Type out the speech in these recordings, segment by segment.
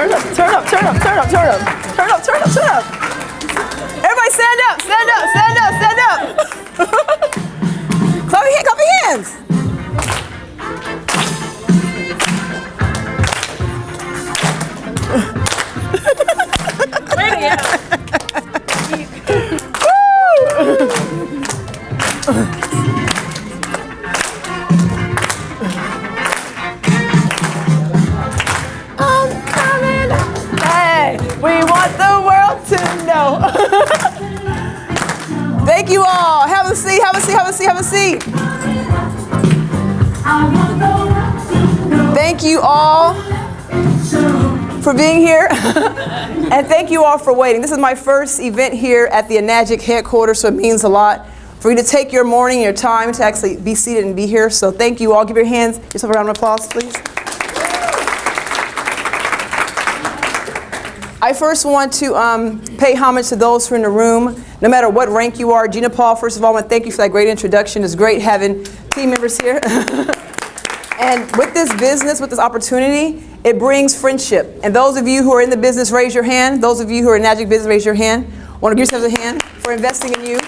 Turn up, turn up, turn up, turn up, turn up. Turn up, turn up, turn up. Everybody stand up, stand up, stand up, stand up. Clap your hands. I'm coming. Hey, we want the world to know. Thank you all. Have a seat, have a seat, have a seat, have a seat. Thank you all for being here. And thank you all for waiting. This is my first event here at the Enagic headquarters, so it means a lot for you to take your morning, your time to actually be seated and be here. So thank you all. Give your hands, yourself a round of applause, please. I first want to pay homage to those who are in the room, no matter what rank you are. Gina Paul, first of all, I want to thank you for that great introduction. It's great having team members here. And with this business, with this opportunity, it brings friendship. And those of you who are in the business, raise your hand. Those of you who are in Enagic business, raise your hand. I want to give yourselves a hand for investing in you.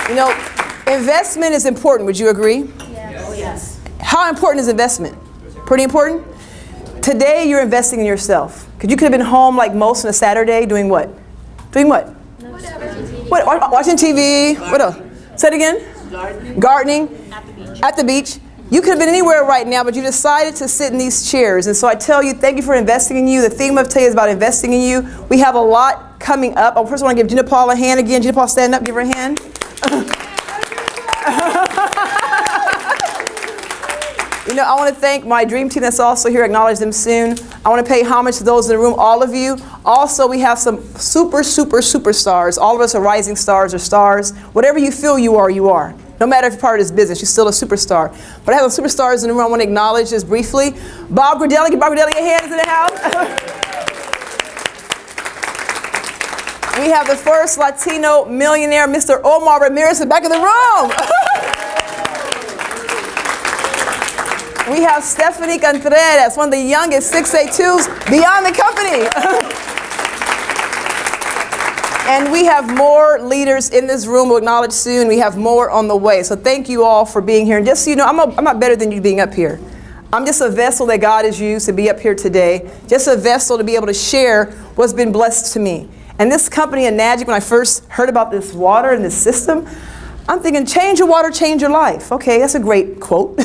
You know, investment is important. Would you agree? Yes. Oh, yes. How important is investment? Pretty important? Today, you're investing in yourself. Because you could have been home like most on a Saturday doing what? Doing what? What? Watching TV. What else? Say it again. Gardening. At the beach. You could have been anywhere right now, but you decided to sit in these chairs. And so I tell you, thank you for investing in you. The theme of today is about investing in you. We have a lot coming up. I first want to give Gina Paul a hand again. Gina Paul, stand up. Give her a hand. You know, I want to thank my dream team that's also here. Acknowledge them soon. I want to pay homage to those in the room, all of you. Also, we have some superstars. All of us are rising stars or stars. Whatever you feel you are, you are. No matter if you're part of this business, you're still a superstar. But I have some superstars in the room I want to acknowledge just briefly. Bob Gradelli, give Bob Gradelli a hand in the house. We have the first Latino millionaire, Mr. Omar Ramirez, in the back of the room. We have Stephanie Contreras, one of the youngest 682s beyond the company. And we have more leaders in this room we'll acknowledge soon. We have more on the way. So thank you all for being here. And just so you know, I'm not better than you being up here. I'm just a vessel that God has used to be up here today. Just a vessel to be able to share what's been blessed to me. And this company, Enagic, when I first heard about this water and this system, I'm thinking, change your water, change your life. Okay, that's a great quote.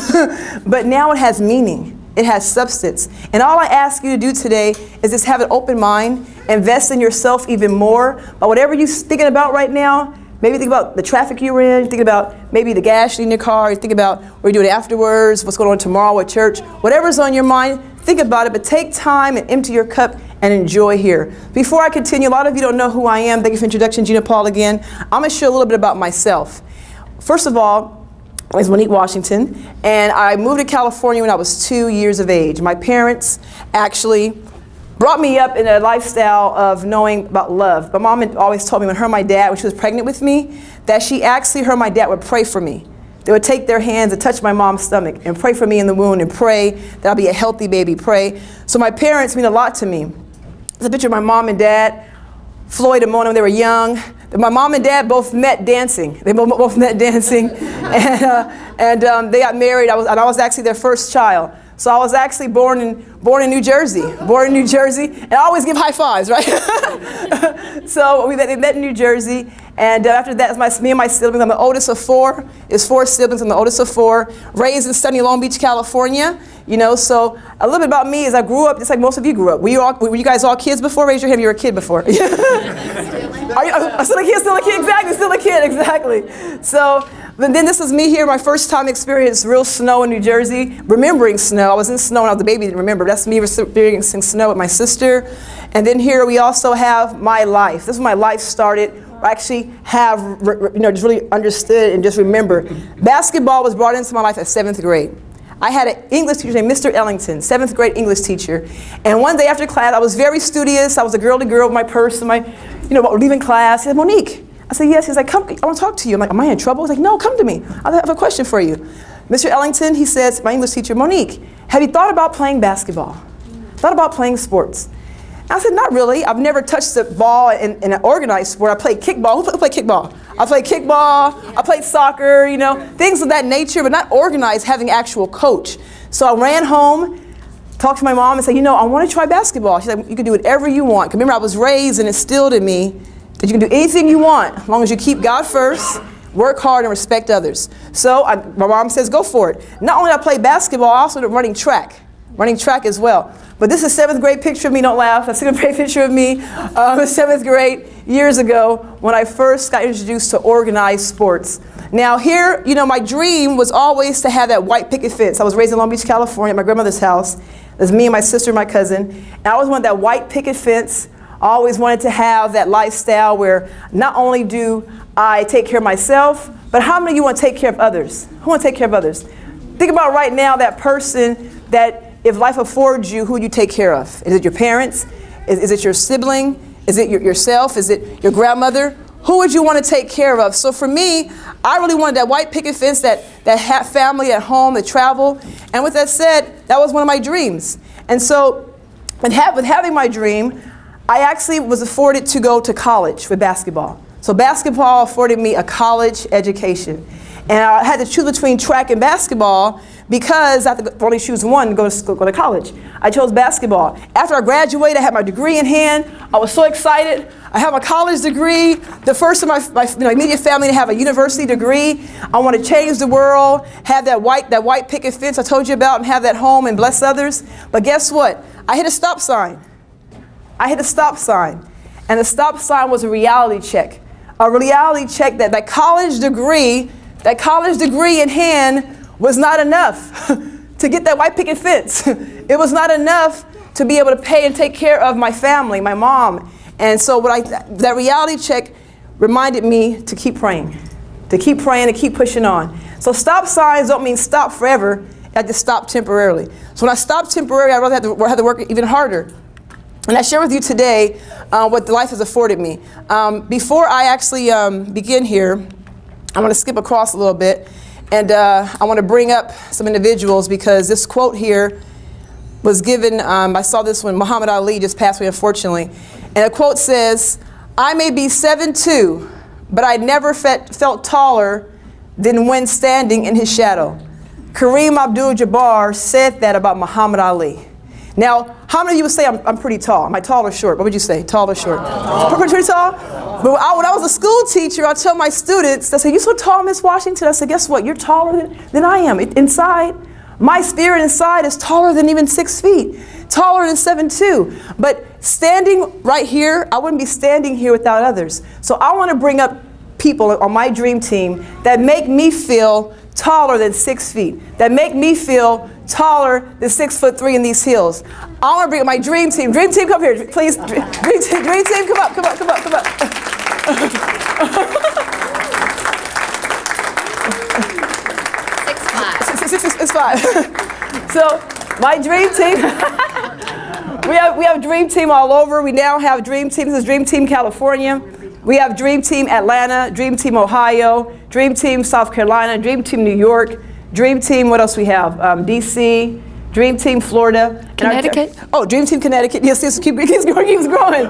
But now it has meaning. It has substance. And all I ask you to do today is just have an open mind, invest in yourself even more. But whatever you're thinking about right now, maybe think about the traffic you're in, think about maybe the gas in your car, you think about what you're doing afterwards, what's going on tomorrow at church. Whatever's on your mind, think about it, but take time and empty your cup and enjoy here. Before I continue, a lot of you don't know who I am. Thank you for introduction, Gina Paul again. I'm going to share a little bit about myself. First of all, my name is Monique Washington, and I moved to California when I was 2 years of age. My parents actually brought me up in a lifestyle of knowing about love. My mom had always told me when my dad, when she was pregnant with me, that she actually, my dad would pray for me. They would take their hands and touch my mom's stomach and pray for me in the womb and pray that I'll be a healthy baby, pray. So my parents mean a lot to me. There's a picture of my mom and dad, Floyd and Mona when they were young. My mom and dad both met dancing. They both met dancing, and they got married. I was actually their first child. So I was actually born in New Jersey. And I always give high fives, right? So they met in New Jersey, and after that, me and my siblings. I'm the oldest of four. There's four siblings. I'm the oldest of four. Raised in sunny Long Beach, California. You know, so a little bit about me is I grew up just like most of you grew up. Were you guys all kids before? Raise your hand if you were a kid before. Are you still a kid? Still a kid? Exactly. Still a kid. Exactly. So. But then this is me here, my first time experience real snow in New Jersey, remembering snow. I was in snow when I was a baby, didn't remember. That's me experiencing snow with my sister. And then here we also have my life. This is when my life started. I actually have, just really understood and just remember. Basketball was brought into my life at 7th grade. I had an English teacher named Mr. Ellington, 7th grade English teacher. And one day after class, I was very studious. I was a girl-to-girl with my purse and leaving class. He said, Monique. I said, yes. He's like, come, I want to talk to you. I'm like, am I in trouble? He's like, no, come to me. I have a question for you. Mr. Ellington, he says, my English teacher, Monique, have you thought about playing basketball? Thought about playing sports? I said, not really. I've never touched the ball in an organized sport. I played kickball. Who played kickball? I played kickball. I played soccer, things of that nature, but not organized, having actual coach. So I ran home, talked to my mom and said, I want to try basketball. She said, you can do whatever you want. 'Cause remember, I was raised and instilled in me that you can do anything you want as long as you keep God first, work hard, and respect others. So my mom says, go for it. Not only did I play basketball, I also did running track as well. But this is a 7th grade picture of me, don't laugh. A 7th grade picture of me, 7th grade, years ago, when I first got introduced to organized sports. Now here, my dream was always to have that white picket fence. I was raised in Long Beach, California, at my grandmother's house. There's me and my sister and my cousin. And I always wanted that white picket fence. I always wanted to have that lifestyle where not only do I take care of myself, but how many of you want to take care of others? Who want to take care of others? Think about right now that person that if life affords you, who would you take care of? Is it your parents? Is it your sibling? Is it yourself? Is it your grandmother? Who would you want to take care of? So for me, I really wanted that white picket fence, that family at home, that travel. And with that said, that was one of my dreams. And so with having my dream, I actually was afforded to go to college with basketball. So basketball afforded me a college education. And I had to choose between track and basketball because I had to only choose one to go to college. I chose basketball. After I graduated, I had my degree in hand. I was so excited. I have a college degree, the first of my immediate family to have a university degree. I want to change the world, have that white picket fence I told you about, and have that home and bless others. But guess what? I hit a stop sign. And the stop sign was a reality check. A reality check that college degree in hand was not enough to get that white picket fence. It was not enough to be able to pay and take care of my family, my mom. And so that reality check reminded me to keep praying, to keep pushing on. So stop signs don't mean stop forever. I just stop temporarily. So when I stopped temporarily, I really had to work even harder. And I share with you today what life has afforded me. Before I actually begin here, I'm going to skip across a little bit. And I want to bring up some individuals because this quote here was given, I saw this when Muhammad Ali just passed away, unfortunately. And the quote says, I may be 7'2", but I never felt taller than when standing in his shadow. Kareem Abdul-Jabbar said that about Muhammad Ali. Now, how many of you would say I'm pretty tall? Am I tall or short? What would you say, tall or short? Pretty tall? But when I was a school teacher, I tell my students, they say, "You so tall, Miss Washington?" I said, guess what? You're taller than I am. Inside, my spirit inside is taller than even 6 feet, taller than 7'2". But standing right here, I wouldn't be standing here without others. So I want to bring up people on my dream team that make me feel taller than 6 feet, that make me feel taller than 6'3" in these heels. I want to bring up my dream team. Dream team, come here, please. Dream team, come up. 6'5". So my dream team, we have dream team all over. We now have dream team. This is Dream Team California. We have Dream Team Atlanta, Dream Team Ohio, Dream Team South Carolina, Dream Team New York, Dream Team, what else we have? DC, Dream Team Florida. Connecticut? Dream Team Connecticut. Yes, keeps growing.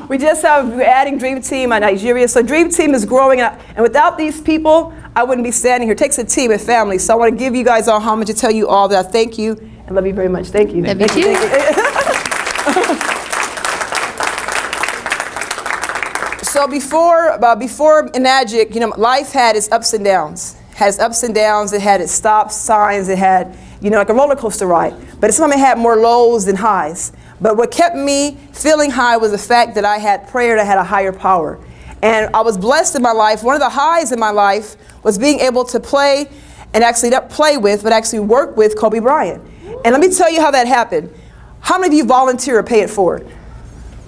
We're adding Dream Team Nigeria. So Dream Team is growing. And without these people, I wouldn't be standing here. It takes a team and family. So I want to give you guys all homage to tell you all that I thank you and love you very much. Thank you. Love you too. So before Enagic, life had its ups and downs. It had its stop signs. It had, like a roller coaster ride. But sometimes it had more lows than highs. But what kept me feeling high was the fact that I had prayer and I had a higher power. And I was blessed in my life. One of the highs in my life was being able to play, and actually not play with, but actually work with Kobe Bryant. And let me tell you how that happened. How many of you volunteer or pay it forward?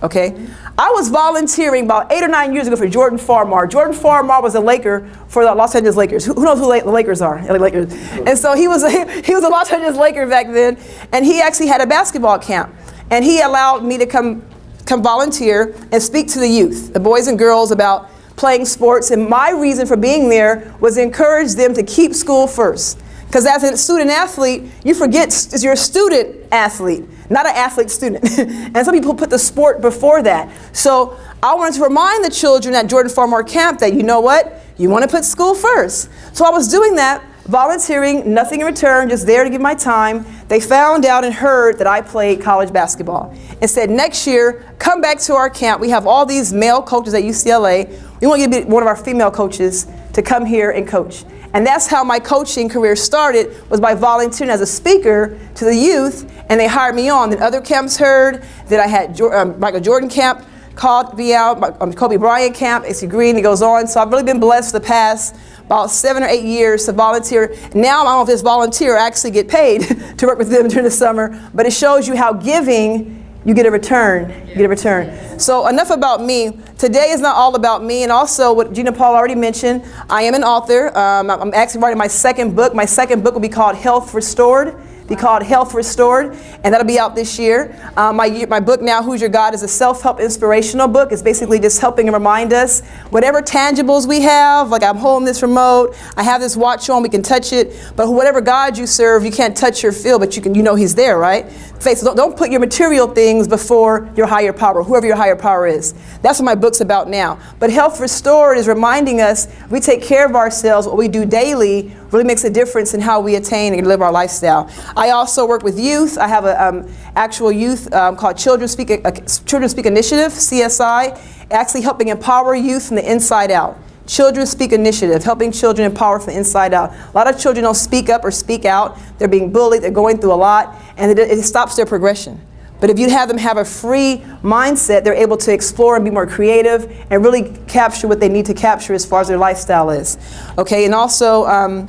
Okay. I was volunteering about 8 or 9 years ago for Jordan Farmar. Jordan Farmar was a Laker for the Los Angeles Lakers. Who knows who the Lakers are? LA Lakers. And so he was a Los Angeles Laker back then, and he actually had a basketball camp. And he allowed me to come volunteer and speak to the youth, the boys and girls, about playing sports. And my reason for being there was to encourage them to keep school first. Because as a student athlete, you forget you're a student athlete. not an athlete student. And some people put the sport before that. So I wanted to remind the children at Jordan Farmar Camp that, you know what, you want to put school first. So I was doing that, volunteering, nothing in return, just there to give my time. They found out and heard that I played college basketball and said, next year, come back to our camp. We have all these male coaches at UCLA. We want you to be one of our female coaches to come here and coach. And that's how my coaching career started, was by volunteering as a speaker to the youth, and they hired me on. Then other camps heard that I had Michael Jordan camp called me out, Kobe Bryant camp, AC Green, it goes on. So I've really been blessed the past about 7 or 8 years to volunteer. Now I don't know if this volunteer actually get paid to work with them during the summer, but it shows you how giving, you get a return. You get a return. So enough about me. Today is not all about me, and also what Gina Paul already mentioned, I am an author. I'm actually writing my second book. My second book will be called Health Restored. And that'll be out this year. My book now, Who's Your God, is a self-help inspirational book. It's basically just helping and remind us whatever tangibles we have, like I'm holding this remote, I have this watch on, we can touch it, but whatever God you serve, you can't touch or feel, but you know He's there, right? So don't put your material things before your higher power, whoever your higher power is. That's what my book's about now. But Health Restored is reminding us we take care of ourselves, what we do daily really makes a difference in how we attain and live our lifestyle. I also work with youth. I have an actual youth called Children Speak Initiative, CSI, actually helping empower youth from the inside out. Children Speak Initiative, helping children empower from the inside out. A lot of children don't speak up or speak out. They're being bullied, they're going through a lot, and it stops their progression. But if you have them have a free mindset, they're able to explore and be more creative and really capture what they need to capture as far as their lifestyle is. Okay, and also, I'm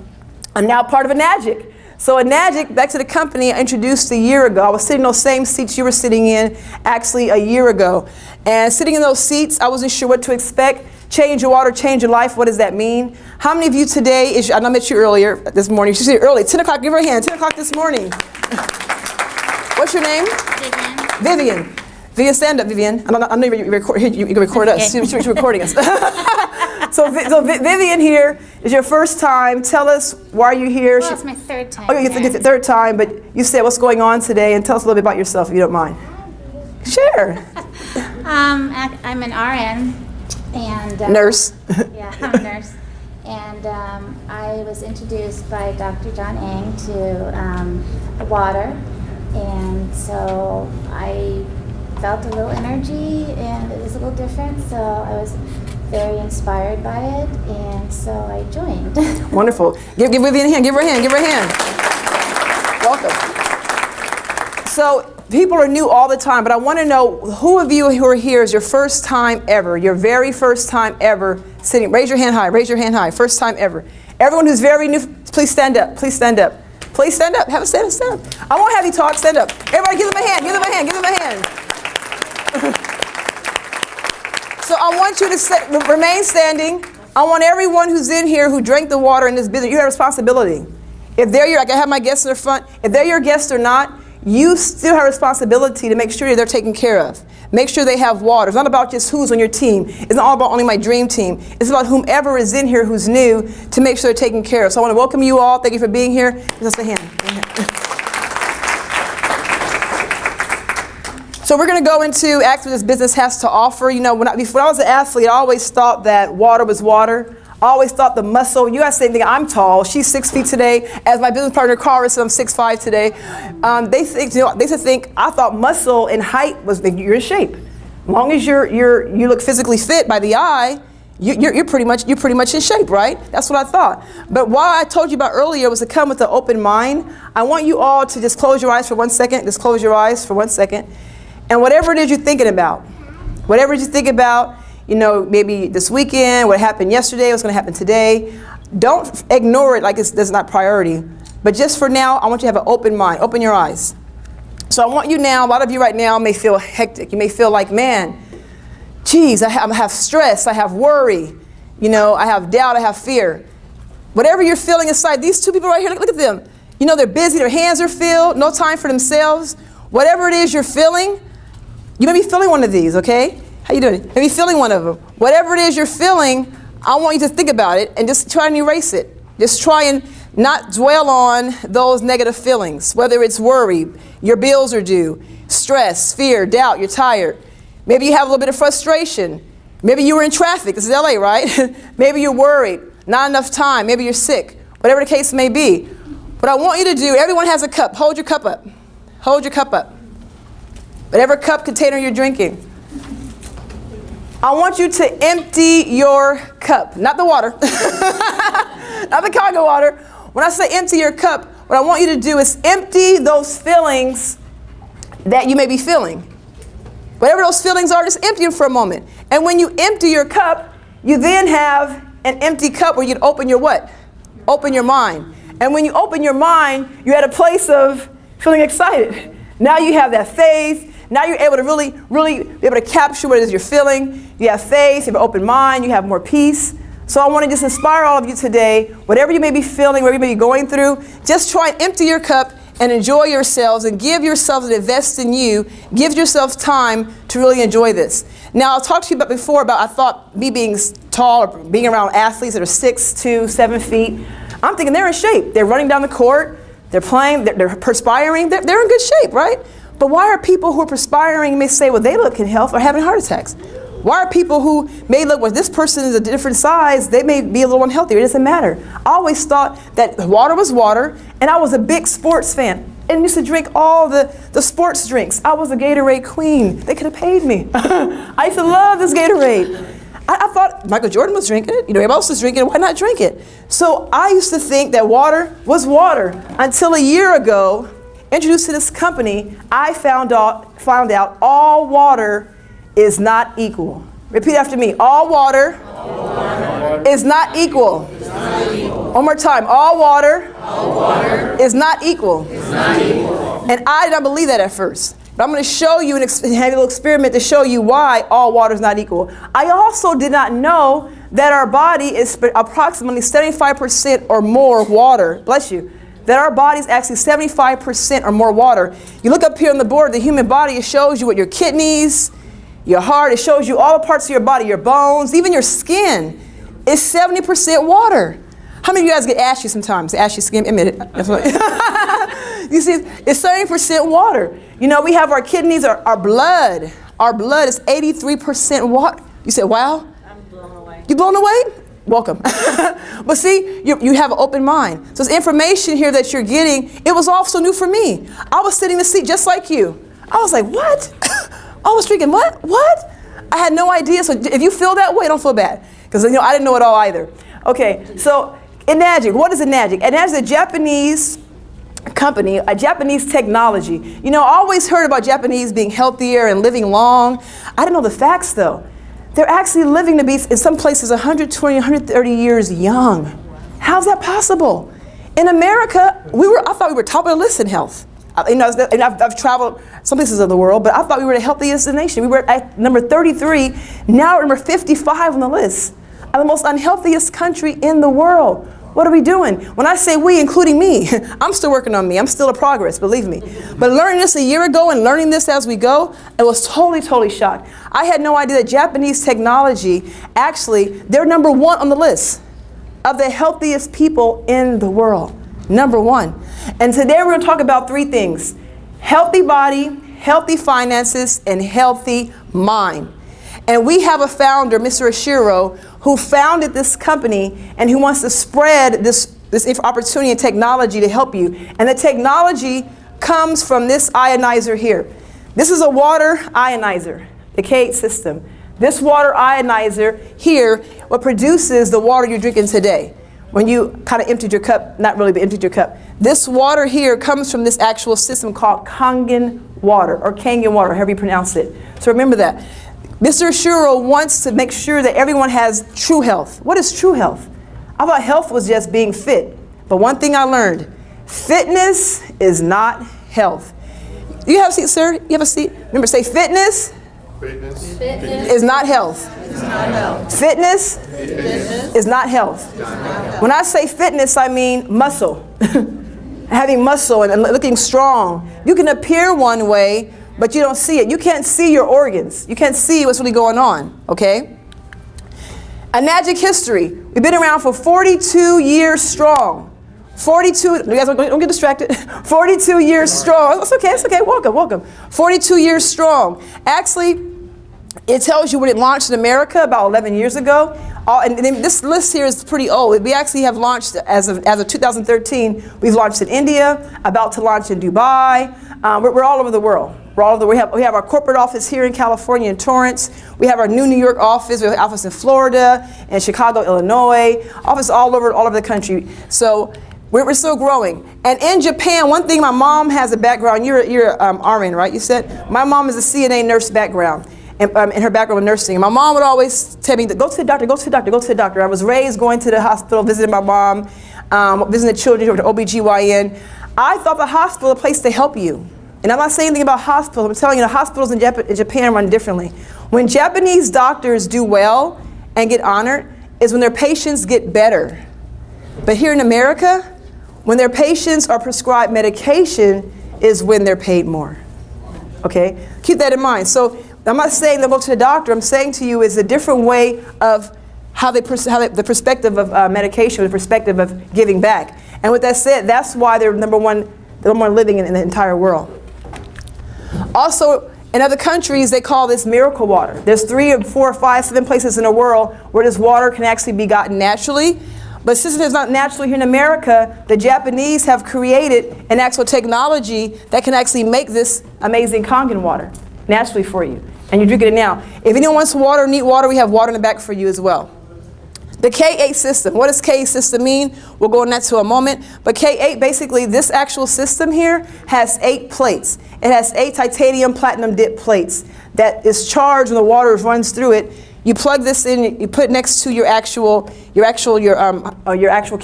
now part of a NAGIC. So a NAGIC, back to the company I introduced a year ago. I was sitting in those same seats you were sitting in actually a year ago. And sitting in those seats, I wasn't sure what to expect. Change your water, change your life, what does that mean? How many of you today, I met you earlier this morning, you should early, 10 o'clock, give her a hand, 10 o'clock this morning. What's your name? Vivian. Vivian, stand up, Vivian. I know you can record us. She's recording us. So Vivian here is your first time. Tell us why you're here. Well, it's my third time. Oh, it's the third time, but you said what's going on today, and tell us a little bit about yourself if you don't mind. Share. I'm an RN and nurse. Yeah, I'm a nurse, and I was introduced by Dr. John Eng to water, and so I felt a little energy, and it was a little different. So I was very inspired by it, and so I joined. Wonderful. Give Vivian a hand. Give her a hand. Give her a hand. Welcome. So people are new all the time, but I want to know who of you who are here is your first time ever, your very first time ever sitting. Raise your hand high. Raise your hand high. First time ever. Everyone who's very new, please stand up. Please stand up. Please stand up. Have a stand up. I won't have you talk. Stand up. Everybody, give them a hand. Give them a hand. Give them a hand. So I want you to remain standing. I want everyone who's in here who drank the water in this business, you have a responsibility. If they're your, like I have my guests in the front, if they're your guest or not, you still have a responsibility to make sure that they're taken care of. Make sure they have water. It's not about just who's on your team. It's not all about only my dream team. It's about whomever is in here who's new to make sure they're taken care of. So I want to welcome you all. Thank you for being here. Give us a hand. So we're going to go into actually what this business has to offer. You know, when I was an athlete, I always thought that water was water. I always thought the muscle, you guys say, I'm tall. She's 6 feet today. As my business partner, Cara, said I'm 6'5" today. They think, I thought muscle and height was, you're in shape. As long as you look physically fit by the eye, you're pretty much in shape, right? That's what I thought. But what I told you about earlier was to come with an open mind. I want you all to just close your eyes for 1 second. Just close your eyes for 1 second. And whatever it is you're thinking about, you know, maybe this weekend, what happened yesterday, what's going to happen today, don't ignore it like that's not priority. But just for now, I want you to have an open mind. Open your eyes. So I want you now, a lot of you right now may feel hectic. You may feel like, man, geez, I have stress, I have worry, you know, I have doubt, I have fear. Whatever you're feeling inside, these two people right here, look at them. You know, they're busy, their hands are filled, no time for themselves. Whatever it is you're feeling, you may be feeling one of these, okay? How you doing? Maybe feeling one of them. Whatever it is you're feeling, I want you to think about it and just try and erase it. Just try and not dwell on those negative feelings, whether it's worry, your bills are due, stress, fear, doubt, you're tired. Maybe you have a little bit of frustration. Maybe you were in traffic. This is LA, right? Maybe you're worried, not enough time. Maybe you're sick, whatever the case may be. What I want you to do, everyone has a cup. Hold your cup up. Hold your cup up. Whatever cup container you're drinking. I want you to empty your cup, not the water, not the Kangen water. When I say empty your cup, what I want you to do is empty those feelings that you may be feeling. Whatever those feelings are, just empty them for a moment. And when you empty your cup, you then have an empty cup where you can open your what? Open your mind. And when you open your mind, you're at a place of feeling excited. Now you have that faith. Now you're able to really be able to capture what it is you're feeling. You have faith, you have an open mind, you have more peace. So I want to just inspire all of you today, whatever you may be feeling, whatever you may be going through, just try and empty your cup and enjoy yourselves and give yourselves and invest in you. Give yourself time to really enjoy this. Now, I'll talk to you about before about I thought me being tall or being around athletes that are 6'2", 7 feet. I'm thinking they're in shape. They're running down the court. They're playing. They're perspiring. They're in good shape, right? But why are people who are perspiring may say, well, they look in health, are having heart attacks? Why are people who may look, well, this person is a different size, they may be a little unhealthy? It doesn't matter. I always thought that water was water, and I was a big sports fan and used to drink all the sports drinks. I was a Gatorade queen. They could have paid me. I used to love this Gatorade. I thought Michael Jordan was drinking it. You know, everybody else was drinking it. Why not drink it? So I used to think that water was water until a year ago, introduced to this company, I found out all water is not equal. Repeat after me. All water is not equal. One more time. All water is not equal. And I did not believe that at first. But I'm going to show you and have a little experiment to show you why all water is not equal. I also did not know that our body is approximately 75% or more water. Bless you. That our body is actually 75% or more water. You look up here on the board, the human body, it shows you what your kidneys, your heart, it shows you all the parts of your body, your bones, even your skin is 70% water. How many of you guys get ashy sometimes? Ashy skin, admit it. You see, it's 70% water. You know, we have our kidneys, our blood. Our blood is 83% water. You said, wow? I'm blown away. You blown away? Welcome. But see, you have an open mind. So this information here that you're getting, it was also new for me. I was sitting in the seat just like you. I was like, what? I was drinking what? What? I had no idea. So if you feel that way, don't feel bad. Because I didn't know it all either. Okay, so Enagic, what is Enagic? Enagic is a Japanese company, a Japanese technology. You know, I always heard about Japanese being healthier and living long. I didn't know the facts though. They're actually living to be, in some places, 120, 130 years young. How's that possible? In America, I thought we were top of the list in health. And I've traveled some places of the world, but I thought we were the healthiest in the nation. We were at number 33, now we're number 55 on the list. Of the most unhealthiest country in the world. What are we doing? When I say we, including me, I'm still working on me. I'm still in progress, believe me. But learning this a year ago and learning this as we go, I was totally shocked. I had no idea that Japanese technology, actually, they're number 1 on the list of the healthiest people in the world. Number 1. And today we're going to talk about 3 things. Healthy body, healthy finances, and healthy mind. And we have a founder, Mr. Ashiro, who founded this company and who wants to spread this opportunity and technology to help you. And the technology comes from this ionizer here. This is a water ionizer, the K8 system. This water ionizer here, what produces the water you're drinking today. When you kind of emptied your cup, not really, but emptied your cup. This water here comes from this actual system called Kangen water, or Kangen water, however you pronounce it. So remember that. Mr. Ashiro wants to make sure that everyone has true health. What is true health? I thought health was just being fit. But one thing I learned, fitness is not health. You have a seat, sir? You have a seat? Remember, say fitness. Fitness is not health. Fitness is not health. When I say fitness, I mean muscle. Having muscle and looking strong. You can appear one way, but you don't see it. You can't see your organs. You can't see what's really going on, okay? Enagic history. We've been around for 42 years strong. 42, you guys don't get distracted. 42 years strong. It's okay. Welcome. 42 years strong. Actually, it tells you when it launched in America about 11 years ago. And then this list here is pretty old. We actually have launched, as of 2013, we've launched in India, about to launch in Dubai. We're all over the world. We have our corporate office here in California in Torrance. We have our New York office. We have an office in Florida and Chicago, Illinois. Office all over the country. So we're still growing. And in Japan, one thing, my mom has a background. You're RN, right? You said my mom is a CNA nurse background. In her background in nursing. My mom would always tell me, go to the doctor. I was raised going to the hospital, visiting my mom, visiting the children, over to OBGYN. I thought the hospital was a place to help you. And I'm not saying anything about hospitals. I'm telling you the hospitals in Japan run differently. When Japanese doctors do well and get honored is when their patients get better. But here in America, when their patients are prescribed medication is when they're paid more. Okay? Keep that in mind. So I'm not saying they'll go to the doctor. I'm saying to you is a different way of the perspective of medication, the perspective of giving back. And with that said, that's why they're number one living in the entire world. Also, in other countries, they call this miracle water. There's 3 or 4 or 5, 7 places in the world where this water can actually be gotten naturally. But since it's not naturally here in America, the Japanese have created an actual technology that can actually make this amazing Kangen water naturally for you. And you're drinking it now. If anyone wants water, need water, we have water in the back for you as well. The K8 system. What does K8 system mean? We'll go into that to a moment. But K8, basically, this actual system here has 8 plates. It has 8 titanium platinum dip plates that is charged when the water runs through it. You plug this in. You put it next to your actual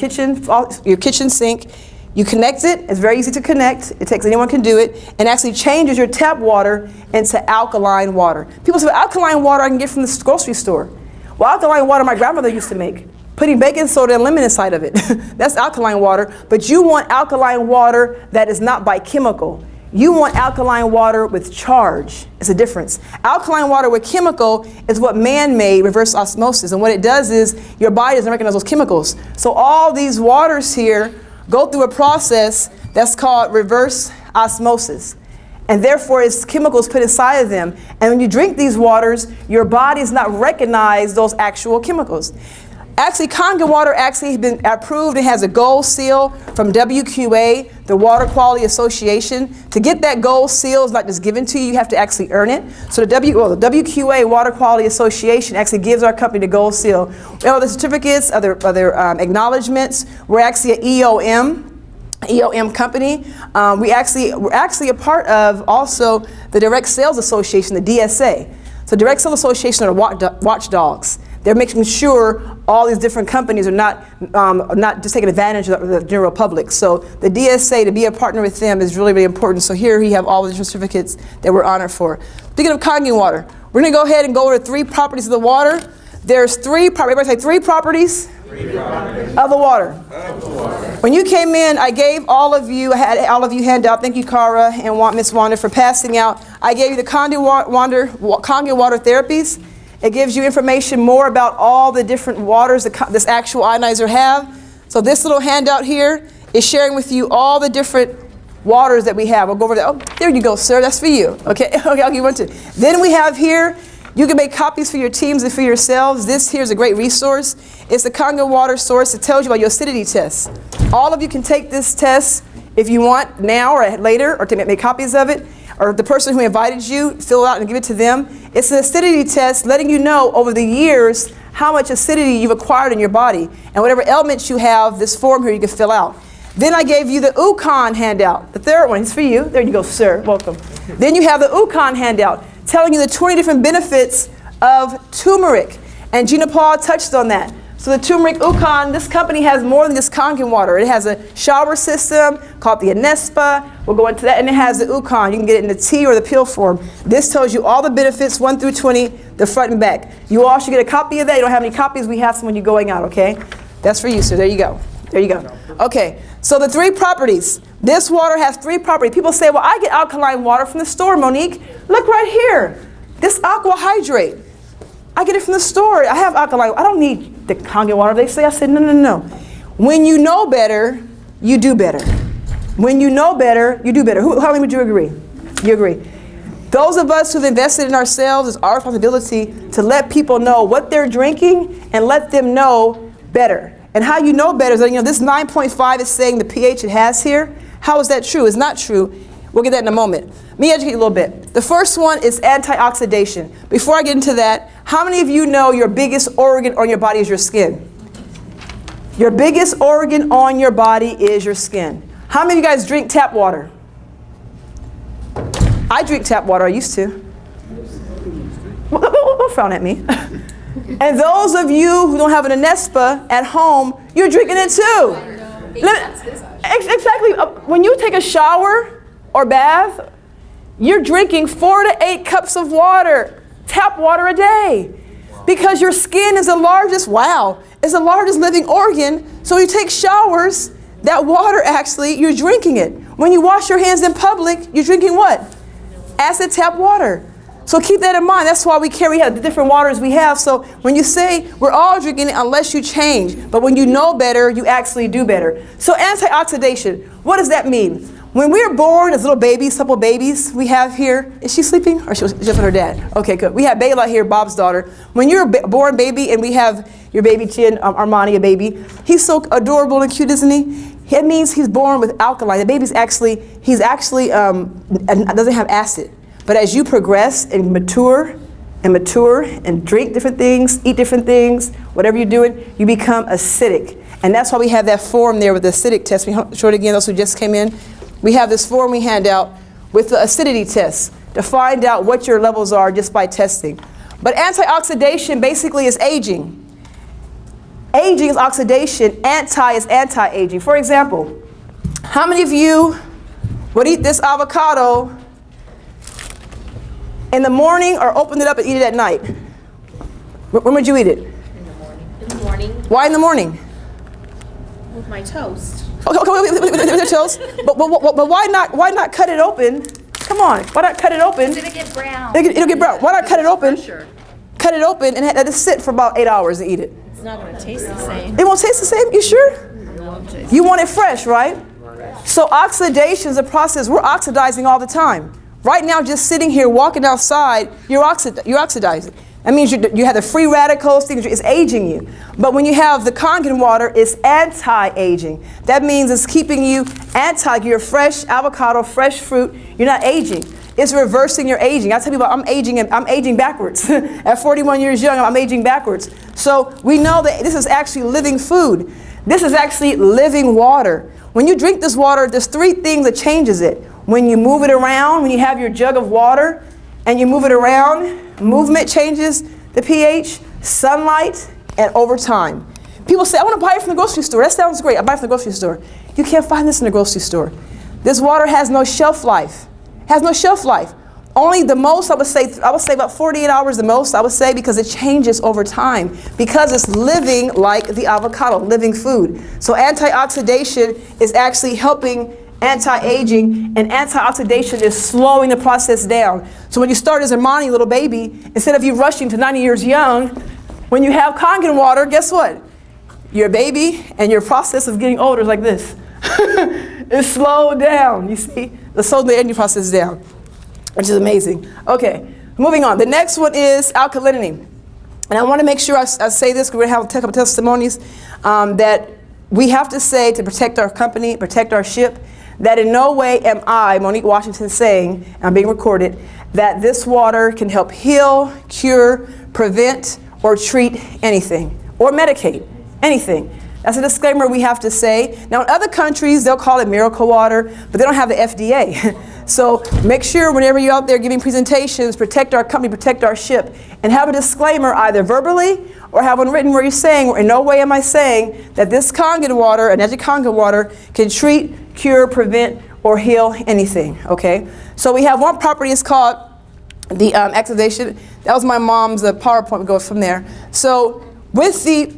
kitchen sink. You connect it. It's very easy to connect. Anyone can do it, and actually changes your tap water into alkaline water. People say, well, alkaline water I can get from the grocery store. Well, alkaline water my grandmother used to make, putting baking soda and lemon inside of it. That's alkaline water. But you want alkaline water that is not by chemical. You want alkaline water with charge. It's a difference. Alkaline water with chemical is what man-made reverse osmosis. And what it does is your body doesn't recognize those chemicals. So all these waters here go through a process that's called reverse osmosis. And therefore, it's chemicals put inside of them. And when you drink these waters, your body does not recognize those actual chemicals. Actually, Kangen water actually has been approved. It has a gold seal from WQA, the Water Quality Association. To get that gold seal is not just given to you, you have to actually earn it. So the WQA, Water Quality Association, actually gives our company the gold seal. We have other certificates, other acknowledgments. We're actually an EOM company. We're actually a part of also the Direct Sales Association, the DSA. So Direct Sales Association are watchdogs. They're making sure all these different companies are not just taking advantage of the general public. So the DSA, to be a partner with them is really, really important. So here we have all the different certificates that we're honored for. Speaking of Kangen water, we're going to go ahead and go over 3 properties of the water. There's 3 properties. Everybody say 3 properties of the water. When you came in, I gave all of you, I had all of you handout. Thank you, Cara and Miss Wanda, for passing out. I gave you the Kangen water therapies. It gives you information more about all the different waters that this actual ionizer have. So this little handout here is sharing with you all the different waters that we have. We'll go over there. Oh, there you go, sir. That's for you. Okay, I'll give you one too. Then we have here, you can make copies for your teams and for yourselves. This here is a great resource. It's the Kangen water source. It tells you about your acidity test. All of you can take this test if you want now or later, or to make copies of it. Or the person who invited you, fill it out and give it to them. It's an acidity test letting you know over the years how much acidity you've acquired in your body. And whatever elements you have, this form here you can fill out. Then I gave you the UConn handout. The third one is for you. There you go, sir. Welcome. Then you have the UConn handout telling you the 20 different benefits of turmeric. And Gina Paul touched on that. So the turmeric UConn, this company has more than just Kangen water. It has a shower system called the Anespa. We'll go into that. And it has the UConn. You can get it in the tea or the pill form. This tells you all the benefits, 1 through 20, the front and back. You all should get a copy of that. You don't have any copies. We have some when you're going out, okay? That's for you, sir. There you go. There you go. Okay, so the 3 properties. This water has 3 properties. People say, well, I get alkaline water from the store, Monique. Look right here. This aqua hydrate. I get it from the store. I have alkaline. I don't need the Kangen water, they say. I said, no. When you know better, you do better. When you know better, you do better. How many would you agree? You agree. Those of us who've invested in ourselves, it's our responsibility to let people know what they're drinking and let them know better. And how you know better is that, this 9.5 is saying the pH it has here. How is that true? It's not true. We'll get that in a moment. Let me educate you a little bit. The first one is antioxidation. Before I get into that, how many of you know your biggest organ on your body is your skin? Your biggest organ on your body is your skin. How many of you guys drink tap water? I drink tap water. I used to. Don't frown at me. And those of you who don't have an Anespa at home, you're drinking it too. Exactly. When you take a shower or bath, you're drinking 4 to 8 cups of water, tap water a day. Because your skin is the largest, it's the largest living organ. So when you take showers, that water actually, you're drinking it. When you wash your hands in public, you're drinking what? Acid tap water. So keep that in mind. That's why we have the different waters we have. So when you say we're all drinking it unless you change, but when you know better, you actually do better. So antioxidation, what does that mean? When we were born as little babies, couple babies we have here, is she sleeping or she was just with her dad? Okay, good. We have Bayla here, Bob's daughter. When you're a born baby and we have your baby Chin, Armani, a baby, he's so adorable and cute, isn't he? It means he's born with alkaline. The baby's actually doesn't have acid. But as you progress and mature and drink different things, eat different things, whatever you're doing, you become acidic. And that's why we have that form there with the acidic test. We show it again, those who just came in. We have this form we hand out with the acidity test to find out what your levels are just by testing. But antioxidation basically is aging. Aging is oxidation, anti is anti-aging. For example, how many of you would eat this avocado in the morning or open it up and eat it at night? When would you eat it? In the morning. In the morning. Why in the morning? With my toast. Okay, with your toast. But why not cut it open? Come on, why not cut it open? It'll get brown. It'll get brown. Why not cut it open? Sure. Cut it open and let it sit for about 8 hours and eat it. It's not going to taste the same. It won't taste the same? You sure? It won't taste. You want it fresh, right? So oxidation is a process. We're oxidizing all the time. Right now, just sitting here, walking outside, you're oxidizing. That means you have the free radicals, things, it's aging you. But when you have the Kangen water, it's anti-aging. That means it's keeping you you're fresh avocado, fresh fruit, you're not aging. It's reversing your aging. I tell people I'm aging backwards. At 41 years young, I'm aging backwards. So we know that this is actually living food. This is actually living water. When you drink this water, there's 3 things that changes it. When you move it around, when you have your jug of water and you move it around, movement changes the pH, sunlight, and over time. People say, I want to buy it from the grocery store. That sounds great. I buy it from the grocery store. You can't find this in the grocery store. This water has no shelf life. Has no shelf life. Only the most, I would say about 48 hours the most, I would say, because it changes over time. Because it's living like the avocado, living food. So antioxidation is actually helping anti-aging, and antioxidation is slowing the process down. So when you start as a Armani little baby, instead of you rushing to 90 years young, when you have Kangen water, guess what? Your baby and your process of getting older is like this. It's slowed down, you see? The aging process is down, which is amazing. Okay, moving on. The next one is alkalinity. And I want to make sure I say this, because we're going to have a couple testimonies, that we have to say to protect our company, protect our ship, that in no way am I, Monique Washington, saying, and I'm being recorded, that this water can help heal, cure, prevent, or treat anything, or medicate anything. That's a disclaimer we have to say. Now in other countries, they'll call it miracle water, but they don't have the FDA. So make sure whenever you're out there giving presentations, protect our company, protect our ship, and have a disclaimer either verbally or have one written where you're saying, in no way am I saying that this Kangen water, an Kangen water, can treat, cure, prevent, or heal anything, okay? So we have one property, it's called the activation. That was my mom's PowerPoint, goes from there. So with the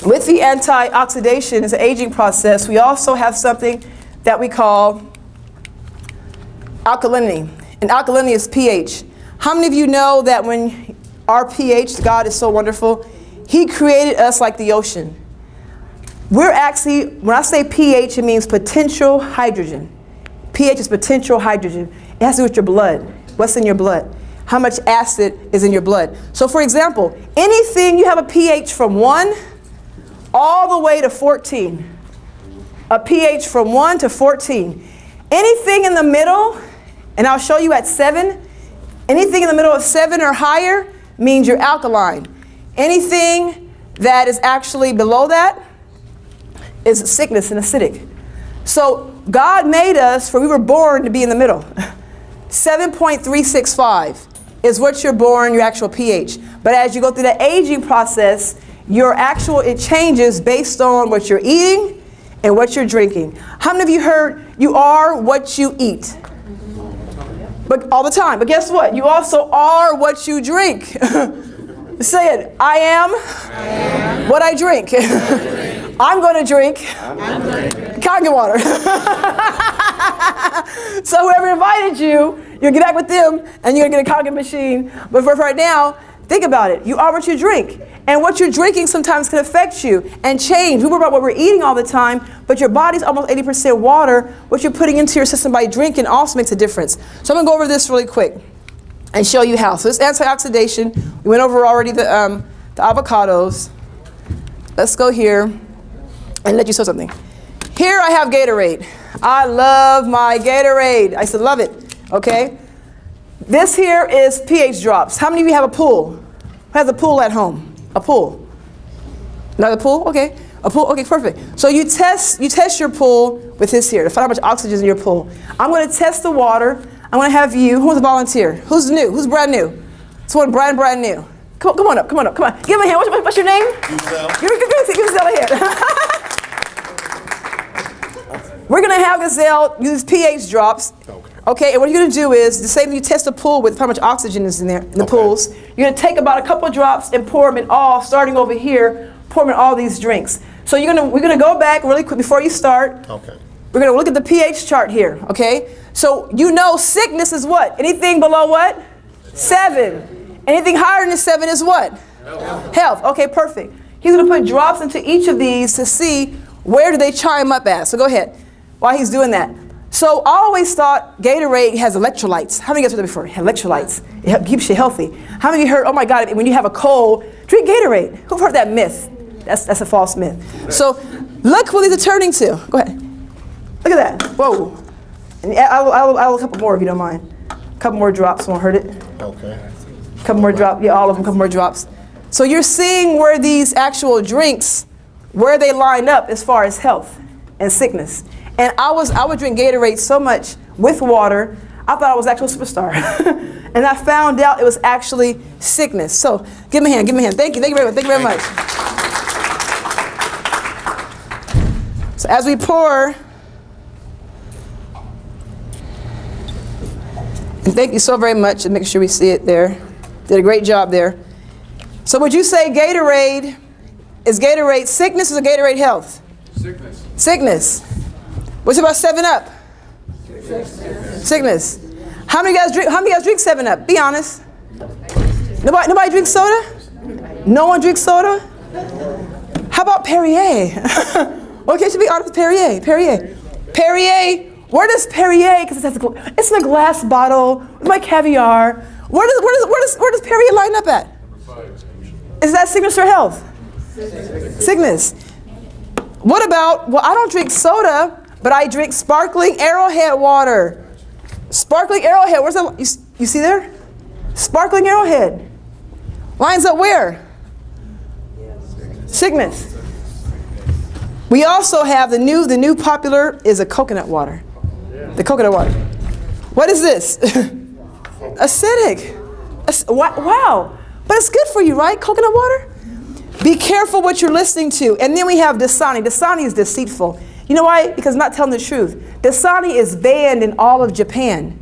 antioxidation, it's an aging process, we also have something that we call alkalinity. And alkalinity is pH. How many of you know that when our pH, God is so wonderful, He created us like the ocean. We're actually, when I say pH, it means potential hydrogen. pH is potential hydrogen. It has to do with your blood. What's in your blood? How much acid is in your blood? So for example, anything you have a pH from 1 all the way to 14. A pH from 1 to 14. Anything in the middle, and I'll show you at 7, anything in the middle of 7 or higher means you're alkaline. Anything that is actually below that is sickness and acidic. So God made us, for we were born to be in the middle. 7.365 is what you're born, your actual pH. But as you go through the aging process, it changes based on what you're eating and what you're drinking. How many of you heard you are what you eat? But all the time. But guess what? You also are what you drink. Say it. I am what I drink. I'm going to drink Kangen water. So whoever invited you, you'll get back with them and you're going to get a Kangen machine. But for right now, think about it. You are what you drink. And what you're drinking sometimes can affect you and change. We worry about what we're eating all the time, but your body's almost 80% water. What you're putting into your system by drinking also makes a difference. So I'm going to go over this really quick and show you how. So this antioxidation, we went over already the avocados. Let's go here and let you show something. Here I have Gatorade. I love my Gatorade. I used to love it, okay? This here is pH drops. How many of you have a pool? Who has a pool at home? A pool? Another pool? Okay. A pool? Okay, perfect. So you test your pool with this here to find out how much oxygen is in your pool. I'm going to test the water. I'm going to have you, who's a volunteer? Who's new? Who's brand new? Someone brand new. Come on up. Give him a hand. What's your name? Gazelle. Give Gazelle a hand. We're going to have Gazelle use pH drops. Okay, and what you're going to do is, the same thing you test the pool with how much oxygen is in there, in the pools. You're going to take about a couple drops and pour them in all, starting over here, pour them in all these drinks. So we're going to go back really quick before you start. Okay. We're going to look at the pH chart here, okay? So you know sickness is what? Anything below what? 7. Anything higher than 7 is what? Health. Okay, perfect. He's going to put drops into each of these to see where do they chime up at. So go ahead while he's doing that. So I always thought Gatorade has electrolytes. How many of you guys heard that before? Electrolytes. It keeps you healthy. How many of you heard, oh my God, when you have a cold, drink Gatorade? Who've heard that myth? That's a false myth. So look what these are turning to. Go ahead. Look at that. Whoa. And I'll a couple more if you don't mind. A couple more drops, won't hurt it. Okay. A couple more drops. Yeah, all of them, a couple more drops. So you're seeing where these actual drinks, where they line up as far as health and sickness. And I would drink Gatorade so much with water, I thought I was actually a superstar. And I found out it was actually sickness. So give me a hand. Thank you very much. So as we pour, and thank you so very much, and make sure we see it there. Did a great job there. So would you say is Gatorade sickness or Gatorade health? Sickness. What's about 7-Up? Sickness. How many guys drink 7-Up? Be honest. Nobody drinks soda? No one drinks soda? How about Perrier? Okay, should be honest. Perrier. Where does Perrier? Because it's in a glass bottle with my caviar. Where does Perrier line up at? Is that sickness or health? Sickness. What about? Well, I don't drink soda. But I drink sparkling Arrowhead water. Sparkling Arrowhead. Where's that? You see there? Sparkling Arrowhead. Lines up where? Sickness. We also have the new popular is a coconut water. The coconut water. What is this? Acidic. Wow. But it's good for you, right? Coconut water? Be careful what you're listening to. And then we have Dasani. Dasani is deceitful. You know why? Because it's not telling the truth. Dasani is banned in all of Japan.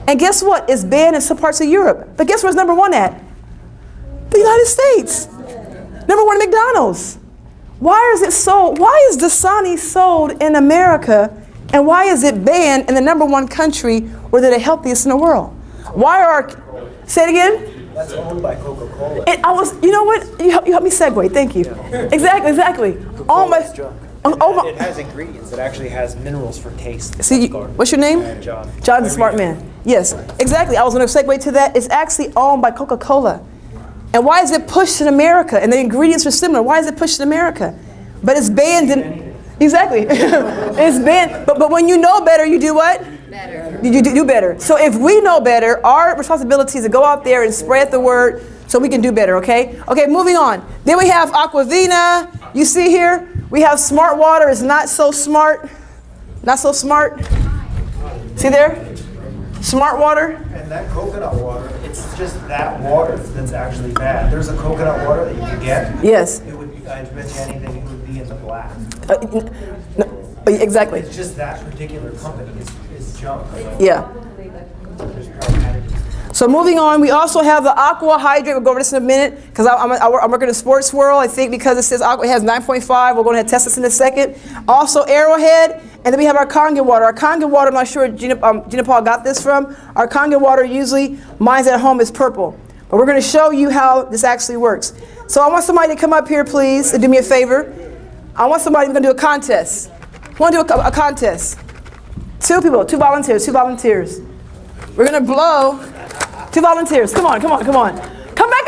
And guess what? It's banned in some parts of Europe. But guess where it's number 1 at? The United States. Number 1 McDonald's. Why is Dasani sold in America, and why is it banned in the number 1 country where they're the healthiest in the world? Say it again? That's owned by Coca-Cola. You know what? You helped me segue. Thank you. Exactly. Oh my. It's junk. Oh my. It has ingredients. It actually has minerals for taste. See, what's your name? John. John's a smart man. Yes, exactly. I was going to segue to that. It's actually owned by Coca-Cola. And why is it pushed in America? And the ingredients are similar. Why is it pushed in America? But it's banned in. Exactly. It's banned. But when you know better, you do what? Better. You do better. So if we know better, our responsibility is to go out there and spread the word so we can do better, okay? Okay, moving on. Then we have Aquavina. You see here? We have smart water. It's not so smart. Not so smart. See there? Smart water. And that coconut water, it's just that water that's actually bad. There's a coconut water that you can get. Yes. It would be, I bet you anything, it would be in the black. No, exactly. It's just that particular company is junk. Yeah. There's probably additives. So moving on, we also have the Aqua Hydrate. We'll go over this in a minute because I'm working in the sports world. I think because it says Aqua, it has 9.5. We're going to test this in a second. Also Arrowhead, and then we have our Kangen water. Our Kangen water, I'm not sure where Gina Paul got this from. Our Kangen water usually, mine's at home is purple. But we're going to show you how this actually works. So I want somebody to come up here, please, and do me a favor. I want somebody, we're going to do a contest. I want to do a contest. Two people, two volunteers. We're going to blow. Two volunteers. Come on. Come back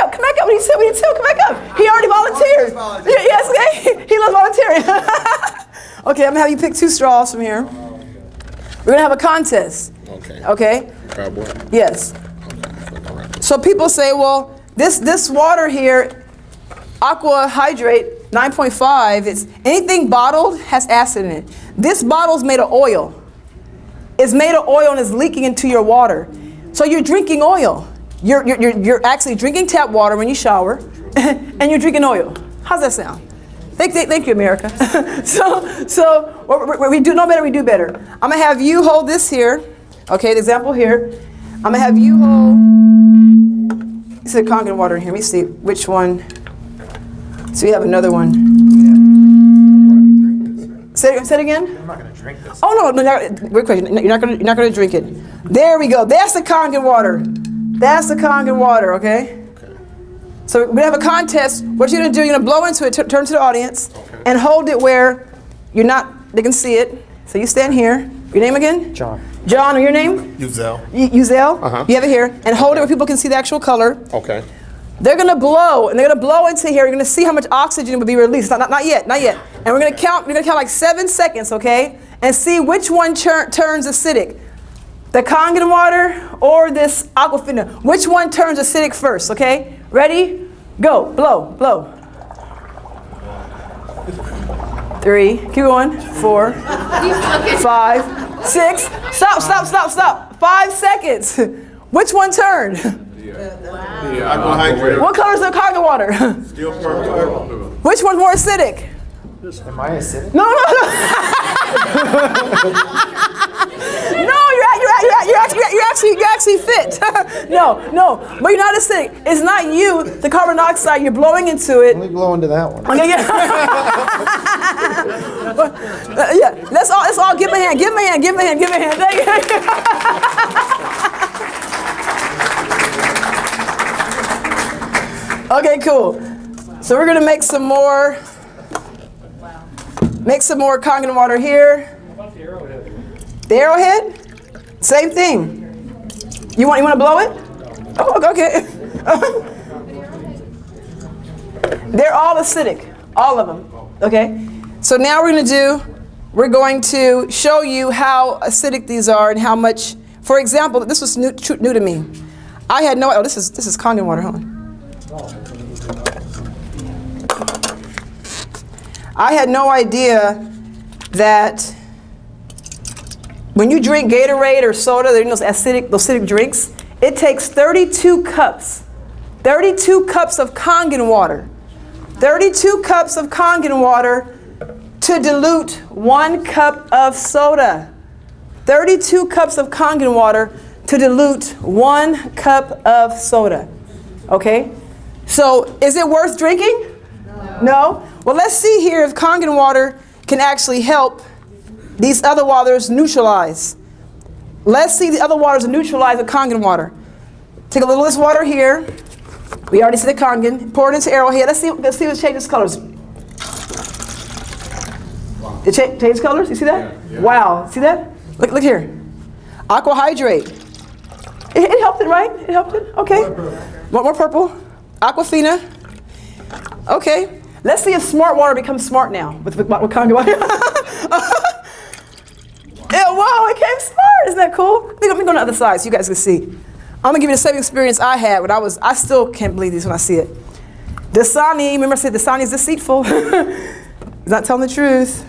up. We need two. Come back up. He already volunteered. Yes, okay. He loves volunteering. Okay, I'm going to have you pick two straws from here. We're going to have a contest. Okay? Cowboy. Yes. So people say, well, this water here, Aqua Hydrate 9.5, it's anything bottled has acid in it. This bottle's made of oil. It's made of oil and is leaking into your water. So you're drinking oil. You're actually drinking tap water when you shower, and you're drinking oil. How's that sound? Thank you, America. So we do know better, we do better. I'm gonna have you hold this here. Okay, the example here. I'm gonna have you hold. It's a Kangen water in here. Let me see which one. So we have another one. Say it again. I'm not going to drink this. Oh no, great question. You're not gonna drink it. There we go. That's the Kangen water. That's the Kangen water. Okay. So we're gonna have a contest. What you're gonna do? You're gonna blow into it. Turn to the audience and hold it where you're not. They can see it. So you stand here. Your name again? John. John, or your name? Uzel. Uzel. You have it here, and hold it where people can see the actual color. Okay. They're gonna blow, and they're gonna blow into here. You're gonna see how much oxygen will be released. Not yet. And we're gonna count. We're gonna count like 7 seconds, okay? And see which one turns acidic, the Kangen water or this Aquafina. Which one turns acidic first? Okay. Ready? Go. Blow. 3. Keep going. 4. 5. 6. Stop. 5 seconds. Which one turned? Aqua Hydrate. What color is the Kangen water? Steel purple. Which one's more acidic? Am I acidic? No. No, you actually fit. No, but you're not acidic. It's not you, the carbon dioxide. You're blowing into it. Let me blow into that one. Okay, yeah. Yeah. Let's all give him a hand. Give him a hand. Thank you. Okay, cool. So we're gonna make some more Kangen water here. What about the arrowhead? The Arrowhead? Same thing. You want to blow it? Oh, okay. They're all acidic, all of them. Okay. So now we're going to show you how acidic these are and how much. For example, this was new to me. I had no. Oh, this is Kangen water, huh? I had no idea that when you drink Gatorade or soda, those acidic drinks, it takes 32 cups of Kangen water. 32 cups of Kangen water to dilute 1 cup of soda. 32 cups of Kangen water to dilute 1 cup of soda. Okay? So is it worth drinking? No? Well, let's see here if Kangen water can actually help these other waters neutralize. Let's see the other waters neutralize the Kangen water. Take a little of this water here. We already see the Kangen. Pour it into Arrowhead. Let's see what changes colors. It change colors? You see that? Yeah. Wow. See that? Look here. Aqua hydrate. It helped it, right? It helped it? Okay. One more purple. Aquafina. Okay. Let's see if smart water becomes smart now. With Kangen water. Yeah, wow, it came smart. Isn't that cool? Let me go on the other side so you guys can see. I'm gonna give you the same experience I had when I still can't believe this when I see it. Dasani, remember I said Dasani is deceitful. It's not telling the truth.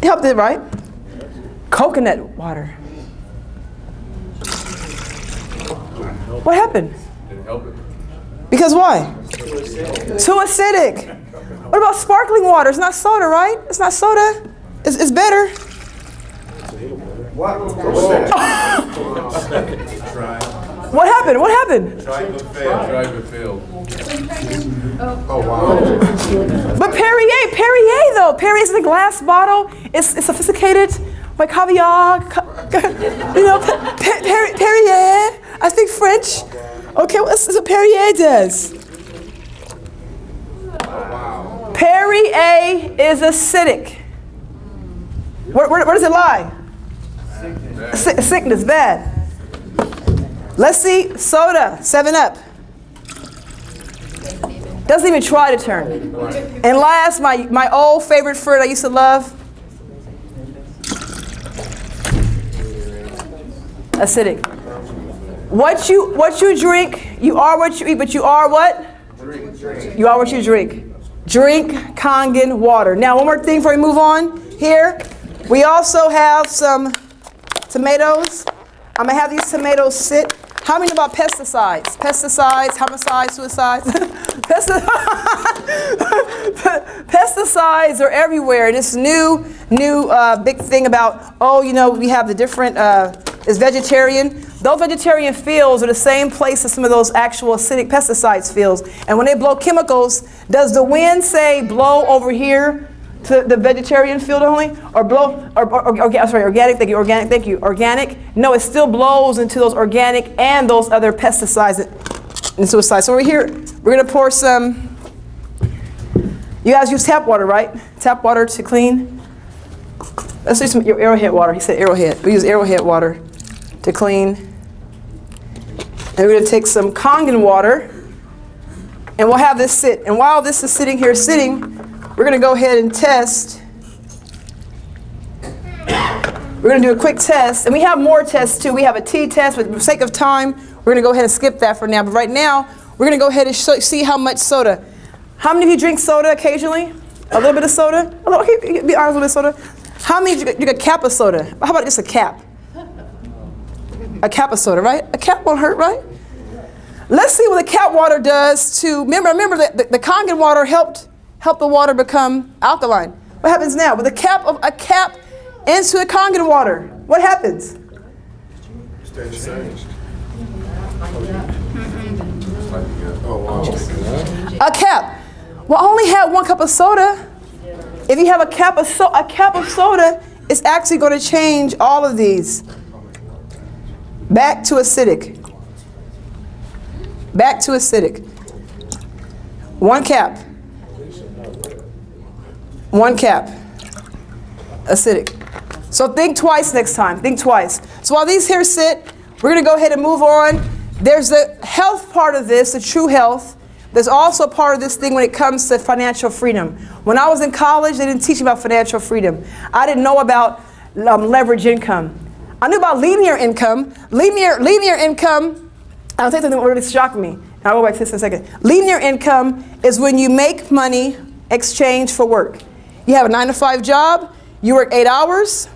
It helped it, right? Coconut water. What happened? Didn't help it. Because why? Too acidic. What about sparkling water? It's not soda, right? It's not soda. It's better. What? What happened? What happened? Try but fail. But Perrier though. Perrier's in a glass bottle. It's sophisticated. Like caviar, you know, Perrier. I speak French. Okay, what's what Perrier does? Perrier is acidic. Where does it lie? Sickness, bad. Let's see, soda, 7-Up. Doesn't even try to turn. And last, my old favorite fruit I used to love. Acidic. What you drink, you are what you eat, but you are what? You are what you drink. Drink Kangen water. Now, one more thing before we move on here. We also have some tomatoes. I'm gonna have these tomatoes sit. How many know about pesticides? Pesticides, homicides, suicides. Pesticides are everywhere. And this new big thing about, we have the different, is vegetarian. Those vegetarian fields are the same place as some of those actual acidic pesticides fields. And when they blow chemicals, does the wind say blow over here to the vegetarian field only? Or blow, organic, thank you, organic? No, it still blows into those organic and those other pesticides and suicides. So we're here, we're gonna pour some, you guys use tap water, right? Tap water to clean? Let's do some Arrowhead water. He said Arrowhead. We use Arrowhead water to clean. And we're gonna take some Kangen water and we'll have this sit. And while this is sitting here, we're gonna go ahead and test. We're gonna do a quick test. And we have more tests too. We have a tea test, but for the sake of time, we're gonna go ahead and skip that for now. But right now, we're gonna go ahead and see how much soda. How many of you drink soda occasionally? A little bit of soda? Okay, be honest with soda. How many drink a cap of soda? How about just a cap? A cap of soda, right? A cap won't hurt, right? Let's see what the cap water does to, remember that the Kangen water helped the water become alkaline. What happens now? With a cap into the Kangen water, what happens? Stay the same. A cap. Well, I only had 1 cup of soda. If you have a cap of soda, it's actually going to change all of these. Back to acidic. Back to acidic. 1 cap. 1 cap. Acidic. So think twice next time. Think twice. So while these here sit, we're going to go ahead and move on. There's the health part of this, the true health. There's also part of this thing when it comes to financial freedom. When I was in college, they didn't teach me about financial freedom. I didn't know about leverage income. I knew about linear income. Linear income, I'll tell you something that really shocked me. I'll go back to this in a second. Linear income is when you make money exchange for work. You have a 9-to-5 job, you work 8 hours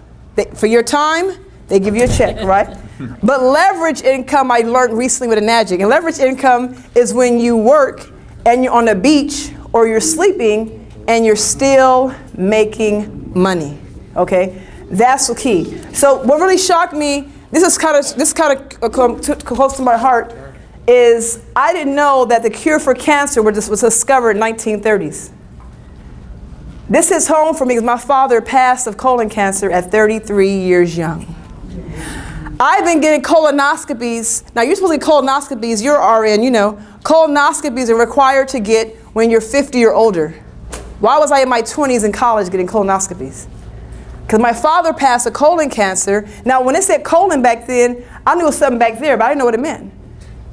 for your time, they give you a check, right? But leverage income, I learned recently with a magic. And leverage income is when you work and you're on the beach or you're sleeping and you're still making money, okay? That's the key. So what really shocked me, this is kind of close to my heart, is I didn't know that the cure for cancer was discovered in 1930s. This is home for me because my father passed of colon cancer at 33 years young. I've been getting colonoscopies. Now you're supposed to get colonoscopies, you're RN, you know. Colonoscopies are required to get when you're 50 or older. Why was I in my 20s in college getting colonoscopies? Because my father passed a colon cancer. Now, when it said colon back then, I knew it was something back there, but I didn't know what it meant.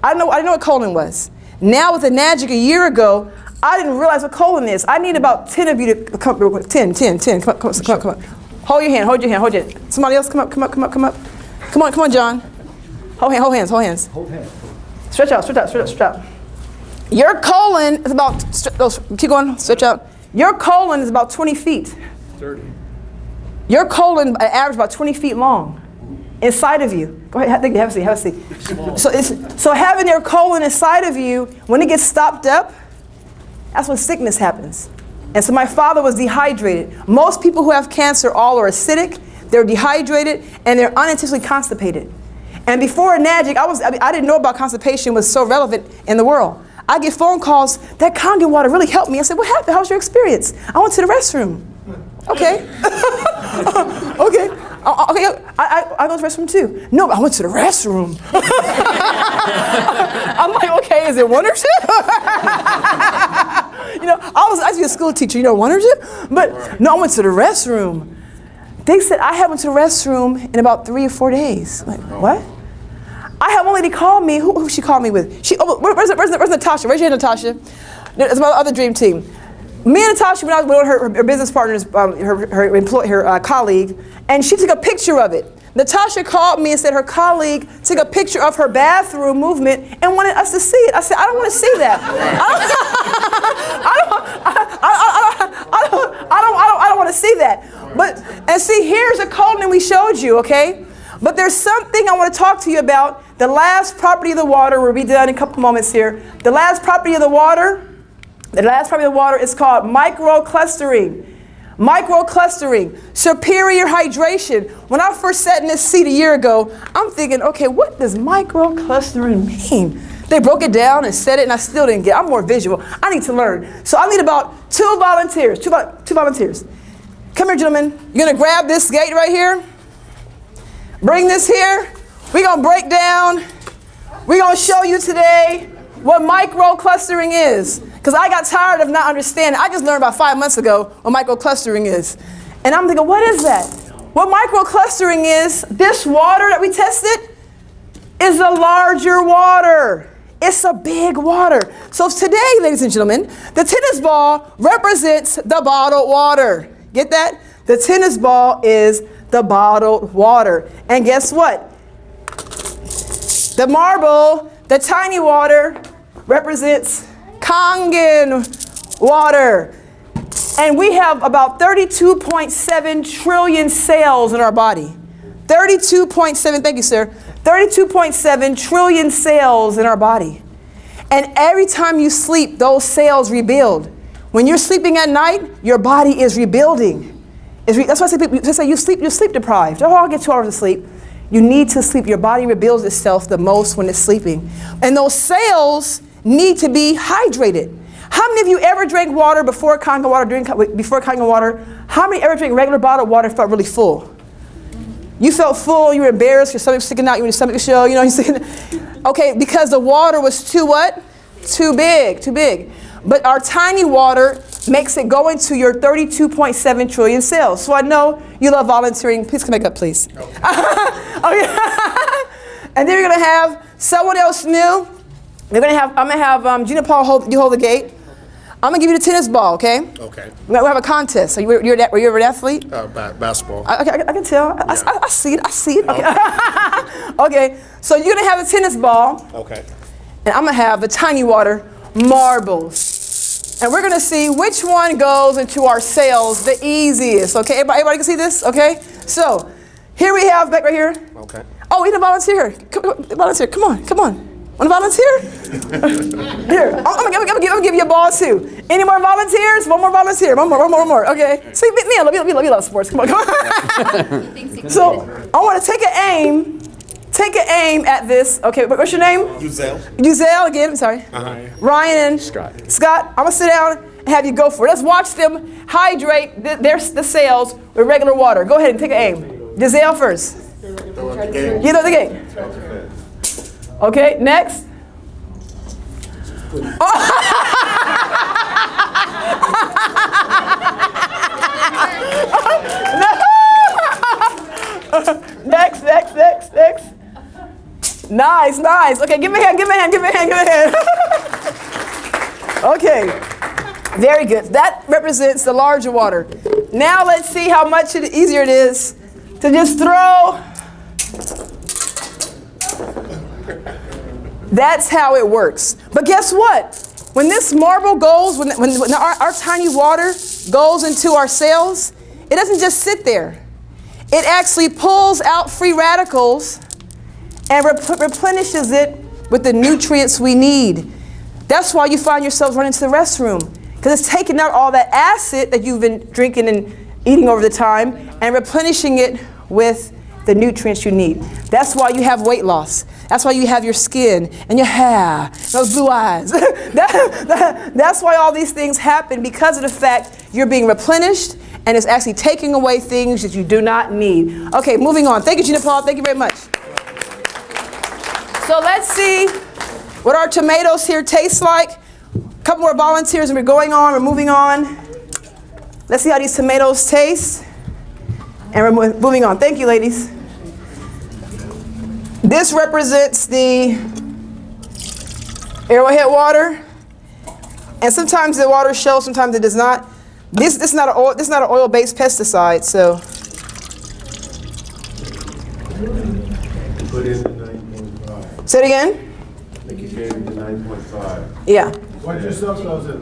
I didn't know what colon was. Now with the NAGIC a year ago, I didn't realize what colon is. I need about 10 of you to come, 10, come on. Hold your hand, hold your hand. Somebody else, come up. Come on, John. Hold hands. Stretch out. Your colon is about, keep going, stretch out. Your colon is about 20 feet. 30. Your colon, average about 20 feet long, inside of you. Go ahead, have a seat. So having your colon inside of you, when it gets stopped up, that's when sickness happens. And so my father was dehydrated. Most people who have cancer all are acidic, they're dehydrated, and they're unintentionally constipated. And before NAGIC, I didn't know about constipation was so relevant in the world. I get phone calls, that Kangen water really helped me. I said, what happened? How was your experience? I went to the restroom. Okay. Okay. I go to the restroom too. No, I went to the restroom. I'm like, okay, is it one or two? I used to be a school teacher, one or two? But no, I went to the restroom. They said I haven't went to the restroom in about 3 or 4 days. I'm like, what? I had one lady call me. Who she called me with? Where's Natasha? Raise your hand, Natasha. It's my other dream team. Me and Natasha went out with her business partners, her colleague, and she took a picture of it. Natasha called me and said her colleague took a picture of her bathroom movement and wanted us to see it. I said, I don't want to see that. I don't want to see that. And see, here's a colon we showed you, okay? But there's something I want to talk to you about. The last property of the water will be done in a couple moments here. The last property of the water is called microclustering. Microclustering, superior hydration. When I first sat in this seat a year ago, I'm thinking, okay, what does microclustering mean? They broke it down and said it, and I still didn't get it. I'm more visual. I need to learn. So I need about 2 volunteers. Two volunteers. Come here, gentlemen. You're going to grab this gate right here. Bring this here. We're going to break down. We're going to show you today what microclustering is. Because I got tired of not understanding. I just learned about 5 months ago what microclustering is. And I'm thinking, what is that? What microclustering is, this water that we tested is a larger water. It's a big water. So today, ladies and gentlemen, the tennis ball represents the bottled water. Get that? The tennis ball is the bottled water. And guess what? The marble, the tiny water, represents Kangen water. And we have about 32.7 trillion cells in our body. 32.7, thank you, sir. 32.7 trillion cells in our body. And every time you sleep, those cells rebuild. When you're sleeping at night, your body is rebuilding. That's why I say people say you're sleep deprived. Oh, I'll get 2 hours of sleep. You need to sleep. Your body rebuilds itself the most when it's sleeping. And those cells need to be hydrated. How many of you ever drank water before Kangen water? How many ever drank regular bottled water and felt really full? You felt full, you were embarrassed, your stomach was sticking out, you were in your stomach show, Okay, because the water was too what? Too big. But our tiny water makes it go into your 32.7 trillion cells. So I know you love volunteering. Please come back up, please. Okay. And then you're gonna have someone else new. I'm gonna have Gina Paul hold the gate. I'm gonna give you the tennis ball, okay? Okay. We'll have a contest. Were you ever an athlete? Basketball. I can tell. Yeah. I see it. Okay. Okay. So you're gonna have a tennis ball. Okay. And I'm gonna have the tiny water marbles. And we're gonna see which one goes into our cells the easiest. Okay. Everybody can see this? Okay. So here we have back right here. Okay. Oh, we need a volunteer. Volunteer. Come on. Want to volunteer? Here, I'm gonna give you a ball too. Any more volunteers? One more volunteer. One more. Okay. See, me, I love sports. Come on. So I want to take an aim at this. Okay, what's your name? Uzell again. I'm sorry. Ryan and Scott. I'm gonna sit down and have you go for it. Let's watch them hydrate the cells with regular water. Go ahead and take an aim. Uzell first. You know the game. Okay, next. Next. Nice. Okay, give me a hand. Okay, very good. That represents the larger water. Now let's see how much easier it is to just throw. That's how it works. But guess what? When this marble goes, when our tiny water goes into our cells, it doesn't just sit there. It actually pulls out free radicals and replenishes it with the nutrients we need. That's why you find yourselves running to the restroom, because it's taking out all that acid that you've been drinking and eating over the time and replenishing it with the nutrients you need. That's why you have weight loss. That's why you have your skin and your hair, those blue eyes. That's why all these things happen, because of the fact you're being replenished and it's actually taking away things that you do not need. Okay, moving on. Thank you, Gina Paul. Thank you very much. So let's see what our tomatoes here taste like. A couple more volunteers and we're moving on. Let's see how these tomatoes taste. And we're moving on. Thank you, ladies. This represents the Arrowhead water. And sometimes the water shows, sometimes it does not. This is not an oil-based pesticide, so. Put in the 9.5. Say it again? I think you gave me the 9.5. Yeah. What yourself does it?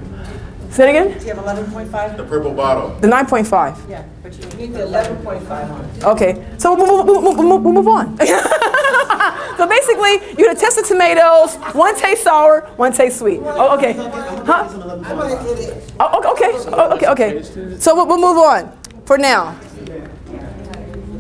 Say it again? Do you have 11.5? The purple bottle. The 9.5. Yeah, but you need the 11.5 on it. Okay, so we'll move on. So basically, you're gonna test the tomatoes. One tastes sour, one tastes sweet. Oh, okay. Huh? Oh, okay. So we'll move on for now.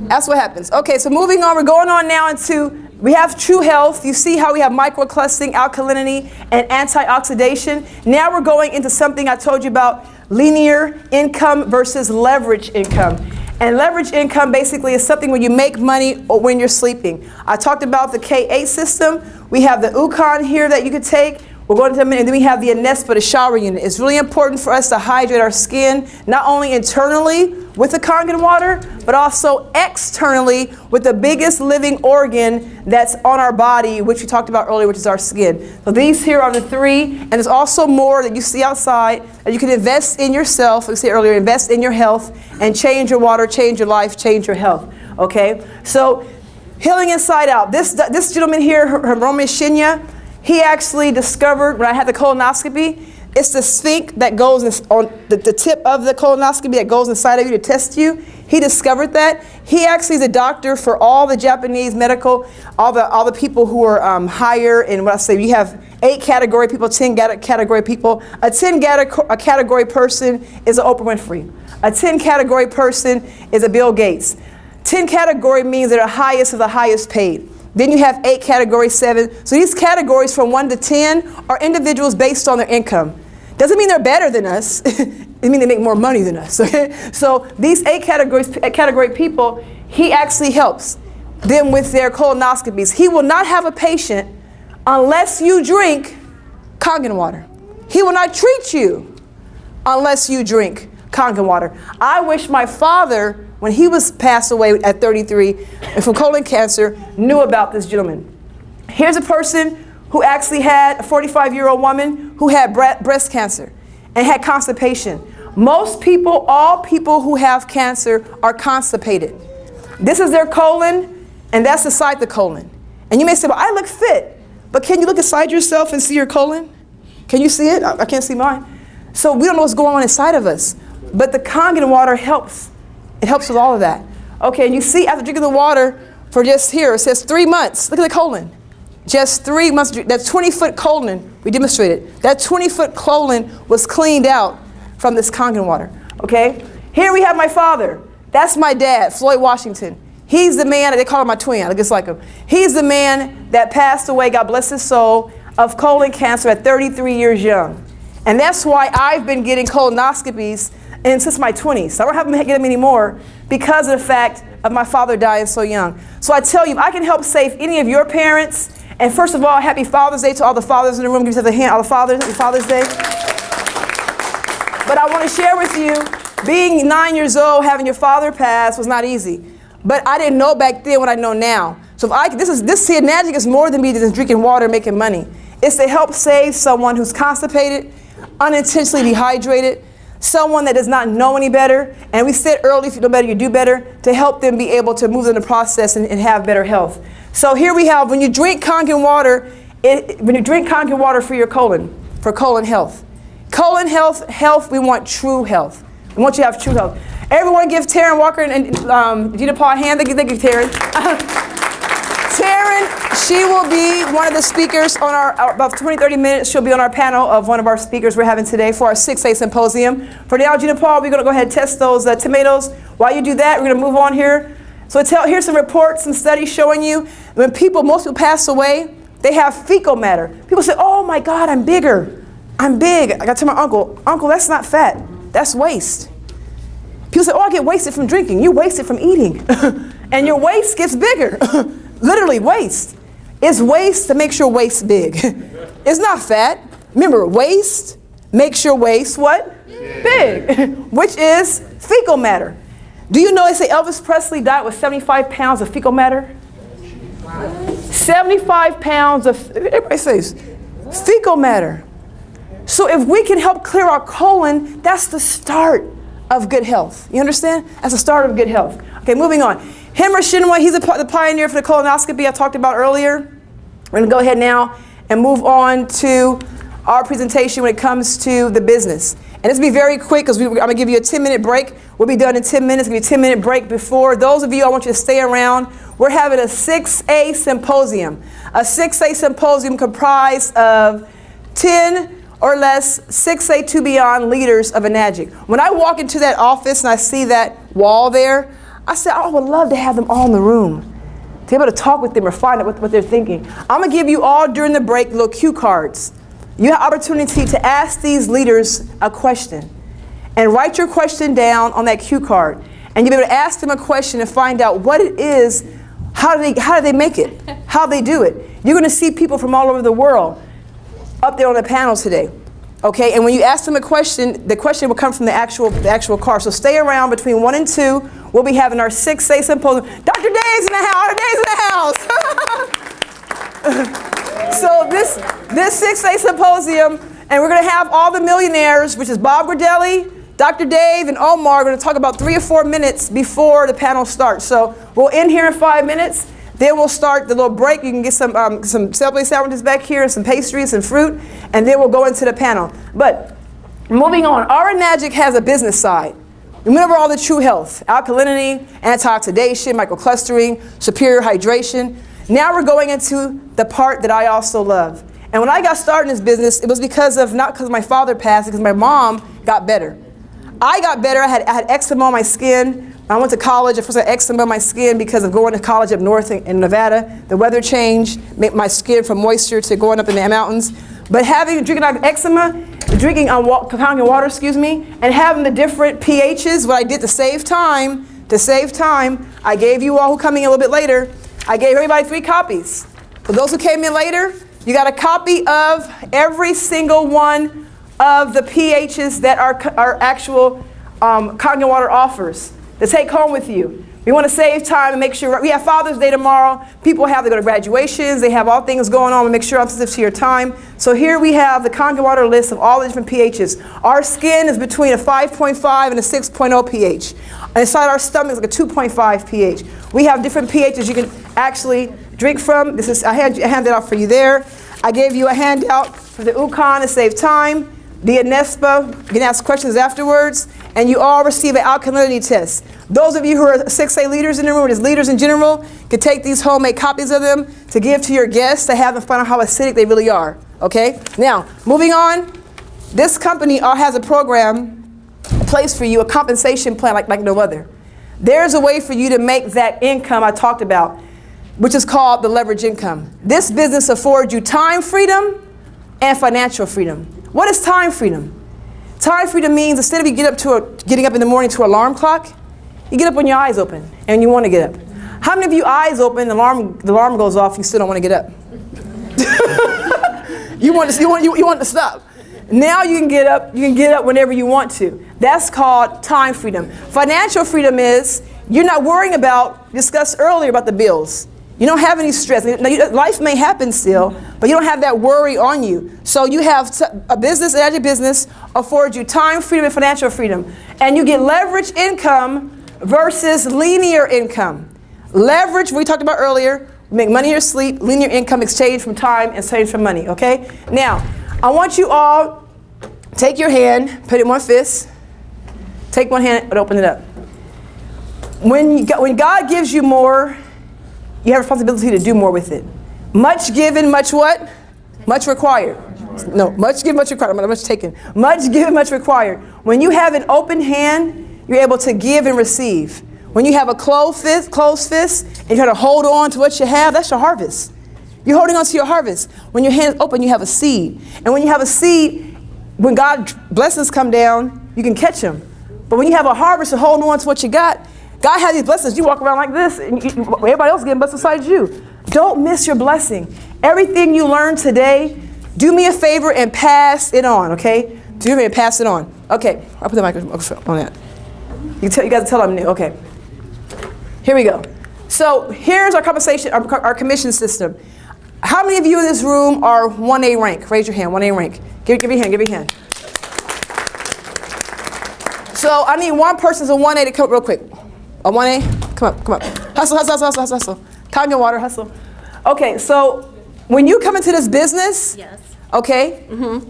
That's what happens. Okay, so moving on, we're going on now into, we have true health. You see how we have microclusting, alkalinity, and antioxidation. Now we're going into something I told you about, linear income versus leverage income. And leverage income basically is something when you make money or when you're sleeping. I talked about the K8 system. We have the Ukon here that you could take. We're going to a minute, and then we have the Anespa, the shower unit. It's really important for us to hydrate our skin, not only internally with the Kangen water, but also externally with the biggest living organ that's on our body, which we talked about earlier, which is our skin. So these here are the three, and there's also more that you see outside that you can invest in yourself, like I said earlier, invest in your health and change your water, change your life, change your health, okay? So healing inside out. This gentleman here, Roman Shinya, he actually discovered when I had the colonoscopy, it's the sphinx that goes on the tip of the colonoscopy that goes inside of you to test you. He discovered that. He actually is a doctor for all the Japanese medical, all the people who are higher in what I say. You have 8 category people, 10 category people. A 10 category person is an Oprah Winfrey. A 10 category person is a Bill Gates. 10 category means they're the highest of the highest paid. Then you have 8 categories, 7. So these categories from 1 to 10 are individuals based on their income. Doesn't mean they're better than us. It means they make more money than us. Okay? So these 8 category people, he actually helps them with their colonoscopies. He will not have a patient unless you drink Kangen water. He will not treat you unless you drink Kangen water. I wish my father, when he was passed away at 33 and from colon cancer, knew about this gentleman. Here's a person who actually had a 45-year-old woman who had breast cancer and had constipation. Most people, all people who have cancer are constipated. This is their colon, and that's inside the colon. And you may say, well, I look fit, but can you look inside yourself and see your colon? Can you see it? I can't see mine. So we don't know what's going on inside of us, but the Kangen water helps. It helps with all of that. Okay, and you see after drinking the water for just here, it says 3 months. Look at the colon. Just 3 months, that 20-foot colon, we demonstrated. That 20-foot colon was cleaned out from this Kangen water, okay? Here we have my father. That's my dad, Floyd Washington. He's the man, they call him my twin, I look just like him. He's the man that passed away, God bless his soul, of colon cancer at 33 years young. And that's why I've been getting colonoscopies since my 20s. I don't have to get them anymore because of the fact of my father dying so young. So I tell you, if I can help save any of your parents, and first of all, happy Father's Day to all the fathers in the room. Give yourself a hand, all the fathers, happy Father's Day. But I want to share with you being 9 years old, having your father pass was not easy. But I didn't know back then what I know now. So if this Magic is more than me just drinking water and making money. It's to help save someone who's constipated, unintentionally dehydrated, someone that does not know any better. And we said earlier, if you know better, you do better, to help them be able to move in the process and have better health. So here we have, when you drink Kangen water, for your colon, for colon health. Colon health, we want true health. We want you to have true health. Everyone give Taryn Walker and Gina Paul a hand. Thank you, Taryn. Taryn, she will be one of the speakers on our, about 20, 30 minutes, she'll be on our panel of one of our speakers we're having today for our 6A symposium. For now, Gina Paul, we're gonna go ahead and test those tomatoes. While you do that, we're gonna move on here. So here's some reports, some studies showing you when most people pass away, they have fecal matter. People say, oh my God, I'm bigger. I'm big. I got to tell my uncle, that's not fat, that's waste. People say, oh, I get wasted from drinking. You wasted from eating. And your waist gets bigger. Literally waste. It's waste that makes your waist big. It's not fat. Remember, waste makes your waist what? Big. Which is fecal matter. Do you know they say Elvis Presley died with 75 pounds of fecal matter? 75 pounds of, everybody says, fecal matter. So if we can help clear our colon, that's the start of good health. You understand? That's the start of good health. Okay, moving on. Himra Shinwa, he's the pioneer for the colonoscopy I talked about earlier. We're going to go ahead now and move on to our presentation when it comes to the business. And this will be very quick because I'm going to give you a 10-minute break. We'll be done in 10 minutes. Give you a 10-minute break before. Those of you, I want you to stay around. We're having a 6A symposium. A 6A symposium comprised of 10 or less 6A to beyond leaders of Enagic. When I walk into that office and I see that wall there, I said, I would love to have them all in the room, to be able to talk with them or find out what they're thinking. I'm going to give you all during the break little cue cards. You have opportunity to ask these leaders a question and write your question down on that cue card. And you'll be able to ask them a question and find out what it is, how do they make it, how they do it. You're going to see people from all over the world up there on the panel today. Okay, and when you ask them a question, the question will come from the actual card. So stay around between 1 and 2. We'll be having our 6A symposium. Dr. Dave's in the house. Dr. Dave's in the house. So this 6A symposium, and we're going to have all the millionaires, which is Bob Gordelli, Dr. Dave, and Omar, going to talk about 3 or 4 minutes before the panel starts. So we'll end here in 5 minutes. Then we'll start the little break. You can get some Subway sandwiches back here, and some pastries and fruit, and then we'll go into the panel. But moving on, our Enagic has a business side. Remember all the true health: alkalinity, antioxidation, microclustering, superior hydration. Now we're going into the part that I also love. And when I got started in this business, it was not because my father passed, because my mom got better. I got better. I had eczema on my skin. I went to college. At first I had eczema on my skin because of going to college up north in Nevada. The weather changed, made my skin from moisture to going up in the mountains. But drinking out eczema, drinking Kangen water, and having the different pHs, what I did to save time, I gave you all who come in a little bit later, I gave everybody 3 copies. For those who came in later, you got a copy of every single one of the pHs that our actual Kangen water offers to take home with you. We want to save time and make sure. We have Father's Day tomorrow. People they go to graduations. They have all things going on. We make sure I'm sensitive to your time. So here we have the Kangen water list of all the different pHs. Our skin is between a 5.5 and a 6.0 pH. Inside our stomach is like a 2.5 pH. We have different pHs you can actually drink from. I handed out for you there. I gave you a handout for the UConn to save time. The Anespa, you can ask questions afterwards, and you all receive an alkalinity test. Those of you who are 6A leaders in the room, or just leaders in general, can take these home, make copies of them to give to your guests to have them find out how acidic they really are. Okay? Now, moving on, this company has a program, a place for you, a compensation plan like no other. There's a way for you to make that income I talked about, which is called the leverage income. This business affords you time freedom and financial freedom. What is time freedom? Time freedom means instead of you getting up in the morning to an alarm clock, you get up when your eyes open and you want to get up. How many of you eyes open, the alarm goes off, you still don't want to get up? you want to stop. Now you can get up whenever you want to. That's called time freedom. Financial freedom is you're not worrying about, discussed earlier about the bills. You don't have any stress. Now, life may happen still, but you don't have that worry on you. So you have a business, and your business affords you time freedom and financial freedom. And you get leverage income versus linear income. Leverage, we talked about earlier, make money in your sleep, linear income, exchange from time and exchange for money, okay? Now, I want you all, take your hand, put it in one fist, take one hand and open it up. When God gives you more, you have a responsibility to do more with it. Much given, much what? Much required. No, much given, much required. Much taken. Much given, much required. When you have an open hand, you're able to give and receive. When you have a closed fist, and you try to hold on to what you have, that's your harvest. You're holding on to your harvest. When your hand is open, you have a seed. And when you have a seed, when God's blessings come down, you can catch them. But when you have a harvest and holding on to what you got, God has these blessings. You walk around like this, and everybody else is getting blessed besides you. Don't miss your blessing. Everything you learn today, do me a favor and pass it on, okay? Do me and pass it on. Okay, I'll put the microphone on that. You guys tell them new. Okay. Here we go. So here's our compensation, our commission system. How many of you in this room are 1A rank? Raise your hand, 1A rank. Give your hand, give your hand. So I need one person who's a 1A to come up real quick. A 1A? Come up. Hustle, hustle, hustle, hustle, hustle. Kangen water, hustle. Okay, so when you come into this business, Yes. okay,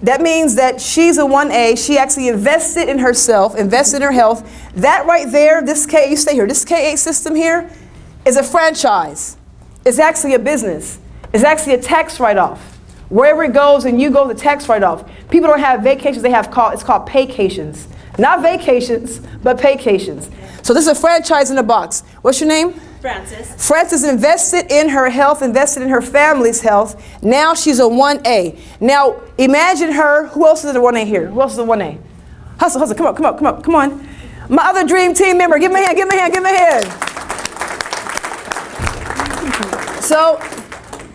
that means that she's a 1A. She actually invested in herself, invested in her health. That right there, this you stay here, this K8 system here is a franchise. It's actually a business. It's actually a tax write-off. Wherever it goes and you go, the tax write-off. People don't have vacations, it's called paycations. Not vacations, but paycations. So this is a franchise in a box. What's your name? Francis. Frances invested in her health, invested in her family's health. Now she's a 1A. Now imagine her. Who else is a 1A here? Who else is a 1A? Hustle, hustle. Come on. My other dream team member. Give me a hand. So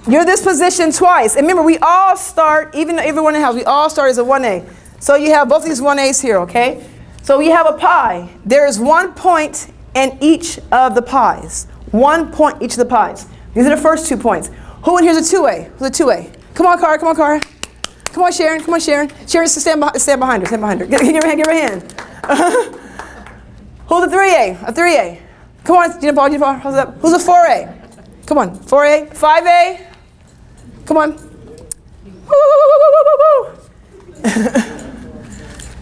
you're this position twice. And remember, we all start, even everyone in the house, we all start as a 1A. So you have both these 1As here, okay? So you have a pie. There is 1 point in each of the pies. 1 point each of the pies. These are the first 2 points. Who in here is a 2A? Who's a 2A? Come on, Cara. Come on, Sharon. Sharon, stand behind her. Give her hand. Who's a 3A? A 3A. Come on, Gina Paul. Who's a 4A? Come on, 4A. 5A? Come on. Woo.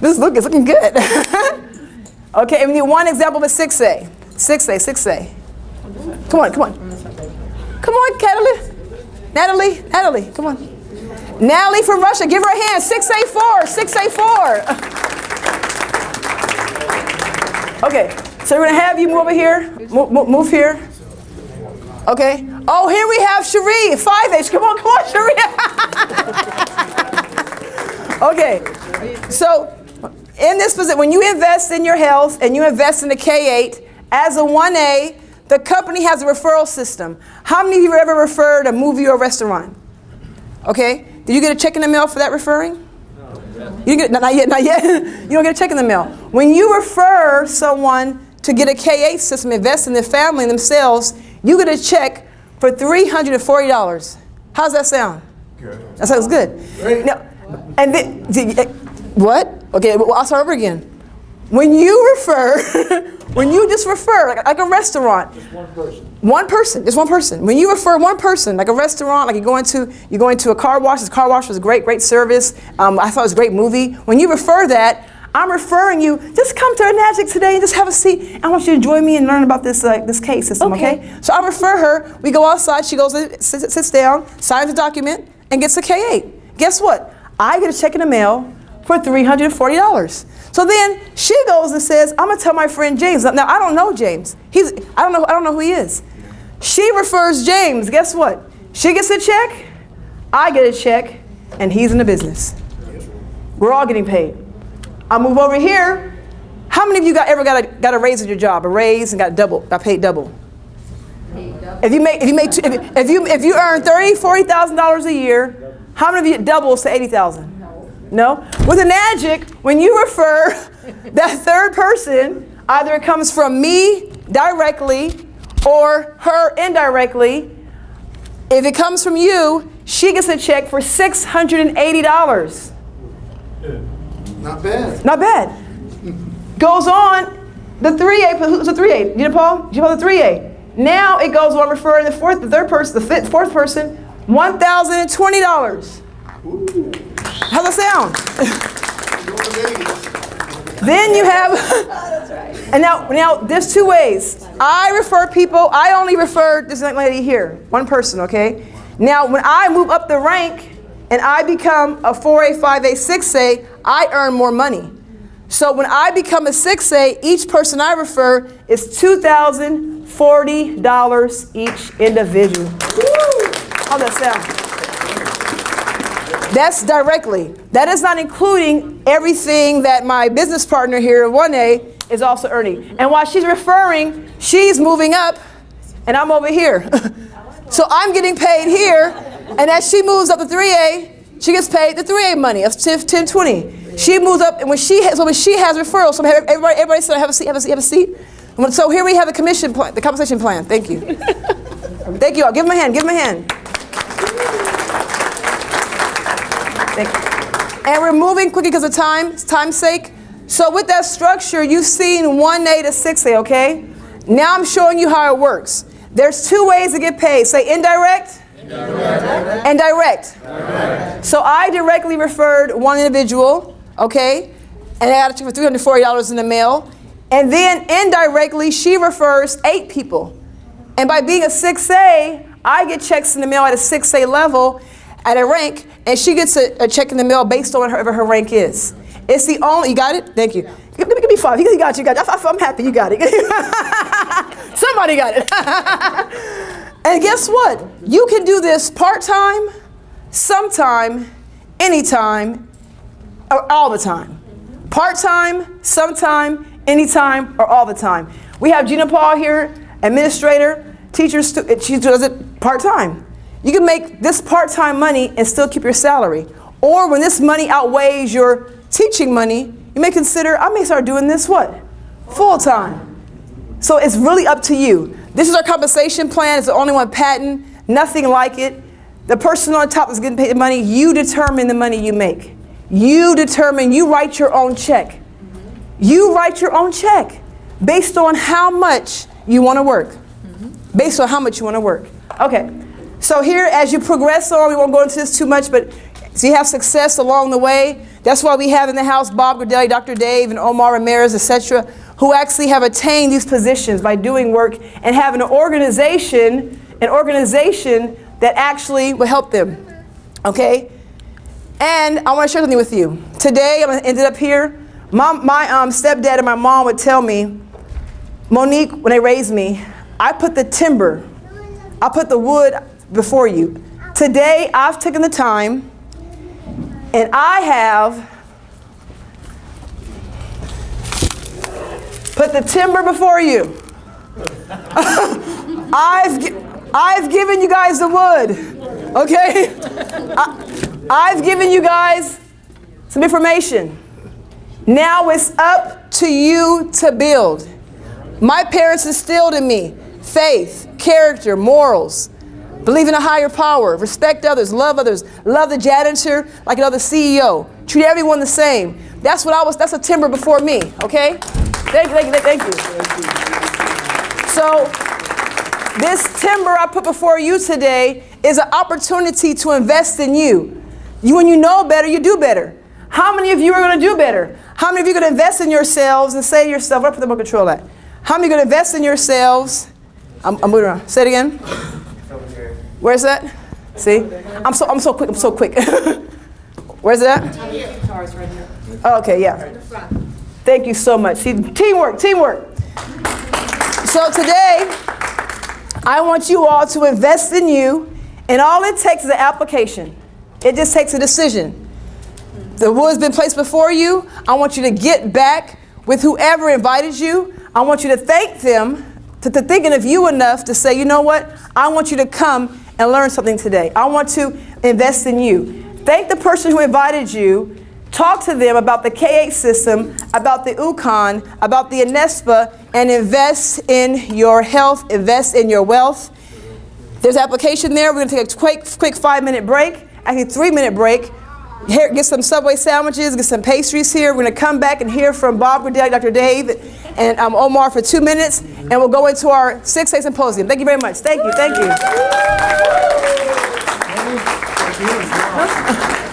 This look is looking good. Okay, and we need one example of a 6A. 6A. Come on. Come on, Natalie, come on. Natalie from Russia, give her a hand. 6A4. Okay, so we're gonna have you move over here. Move here. Okay. Oh, here we have Cherie, 5H. Come on, Cherie. Okay, so in this position, when you invest in your health and you invest in the K8, as a 1A, the company has a referral system. How many of you have ever referred a movie or a restaurant? Okay, did you get a check in the mail for that referring? No. You get not yet. You don't get a check in the mail. When you refer someone to get a K8 system, invest in their family and themselves, you get a check for $340. How's that sound? Good. That sounds good. Great. Now, and then, what? Okay, well, I'll start over again. When you refer, when you just refer, like a restaurant. Just one person. Just one person. When you refer one person, like a restaurant, like you're going to a car wash. This car wash was great service. I thought it was a great movie. When you refer that, I'm referring you, just come to Nagic today and just have a seat. I want you to join me and learn about this case system, okay? So I refer her, we go outside, she goes, sits down, signs a document, and gets a K8. Guess what? I get a check in the mail for $340. So then she goes and says, I'm gonna tell my friend James. Now I don't know James. I don't know who he is. She refers James. Guess what? She gets a check, I get a check, and he's in the business. We're all getting paid. I move over here. How many of you ever got a raise in your job? A raise and got paid double? If you earn $30,000, $40,000 a year, how many of you doubles to $80,000? No? With an adjunct, when you refer that third person, either it comes from me directly or her indirectly. If it comes from you, she gets a check for $680. Not bad. Not bad. Goes on, the 3A, who's the 3A? You know, Paul? You know the 3A. Now it goes on referring the fourth person, $1,020. How's that sound? Then you have, and now there's two ways. I refer people, I only refer this lady here, one person, okay? Now when I move up the rank and I become a 4A, 5A, 6A, I earn more money. So when I become a 6A, each person I refer is $2,040 each individual. How's that sound? That's directly. That is not including everything that my business partner here, 1A, is also earning. And while she's referring, she's moving up, and I'm over here. So I'm getting paid here, and as she moves up to 3A, she gets paid the 3A money of 10, 20. She moves up, and when she has referrals, so everybody sit, have a seat. So here we have the commission plan, the compensation plan. Thank you. Thank you all. Give them a hand. Give them a hand. Thank you. And we're moving quickly because of time's sake. So with that structure, you've seen 1A to 6A, okay? Now I'm showing you how it works. There's two ways to get paid. Say indirect. And direct. So I directly referred one individual, okay? And I got a check for $340 in the mail. And then indirectly, she refers 8 people. And by being a 6A, I get checks in the mail at a 6A level at a rank, and she gets a check in the mail based on whatever her rank is. It's the only, you got it? Thank you. Give me 5. You got it. I'm happy you got it. Somebody got it. And guess what? You can do this part-time, sometime, anytime, or all the time. Part-time, sometime, anytime, or all the time. We have Gina Paul here, administrator, teacher, she does it part-time. You can make this part-time money and still keep your salary. Or when this money outweighs your teaching money, you may consider, I may start doing this what? Full-time. So it's really up to you. This is our compensation plan. It's the only one patent, nothing like it. The person on top is getting paid the money. You determine the money you make. You write your own check. You write your own check based on how much you want to work. Based on how much you want to work. Okay. So here, as you progress on, we won't go into this too much, but so you have success along the way. That's why we have in the house Bob Gradelli, Dr. Dave, and Omar Ramirez, etc., who actually have attained these positions by doing work and having an organization that actually will help them. Okay? And I want to share something with you. Today, I ended up here. My stepdad and my mom would tell me, Monique, when they raised me, I put the wood before you. Today, I've taken the time and I have put the timber before you. I've given you guys the wood, okay? I've given you guys some information. Now it's up to you to build. My parents instilled in me faith, character, morals, believe in a higher power, respect others, love the janitor like another CEO, treat everyone the same. That's a timber before me, okay? Thank you. So this timber I put before you today is an opportunity to invest in you. When you know better, you do better. How many of you are going to do better? How many of you are going to invest in yourselves and say to yourself, I'll put the remote control at. How many are going to invest in yourselves? I'm moving around. Say it again. Where's that? See? I'm so quick. Where's that? Oh, okay, yeah. Thank you so much. See, teamwork. So today, I want you all to invest in you, and all it takes is an application. It just takes a decision. The wood's been placed before you. I want you to get back with whoever invited you. I want you to thank them for thinking of you enough to say, you know what? I want you to come and learn something today. I want to invest in you. Thank the person who invited you. Talk to them about the K8 system, about the UConn, about the Anespa, and invest in your health, invest in your wealth. There's an application there. We're going to take a quick 5-minute break, actually 3-minute break. Here, get some Subway sandwiches, get some pastries here. We're going to come back and hear from Bob Gradell, Dr. Dave, and Omar for 2 minutes, and we'll go into our 6A symposium. Thank you very much. Thank you. Thank you.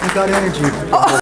You got energy.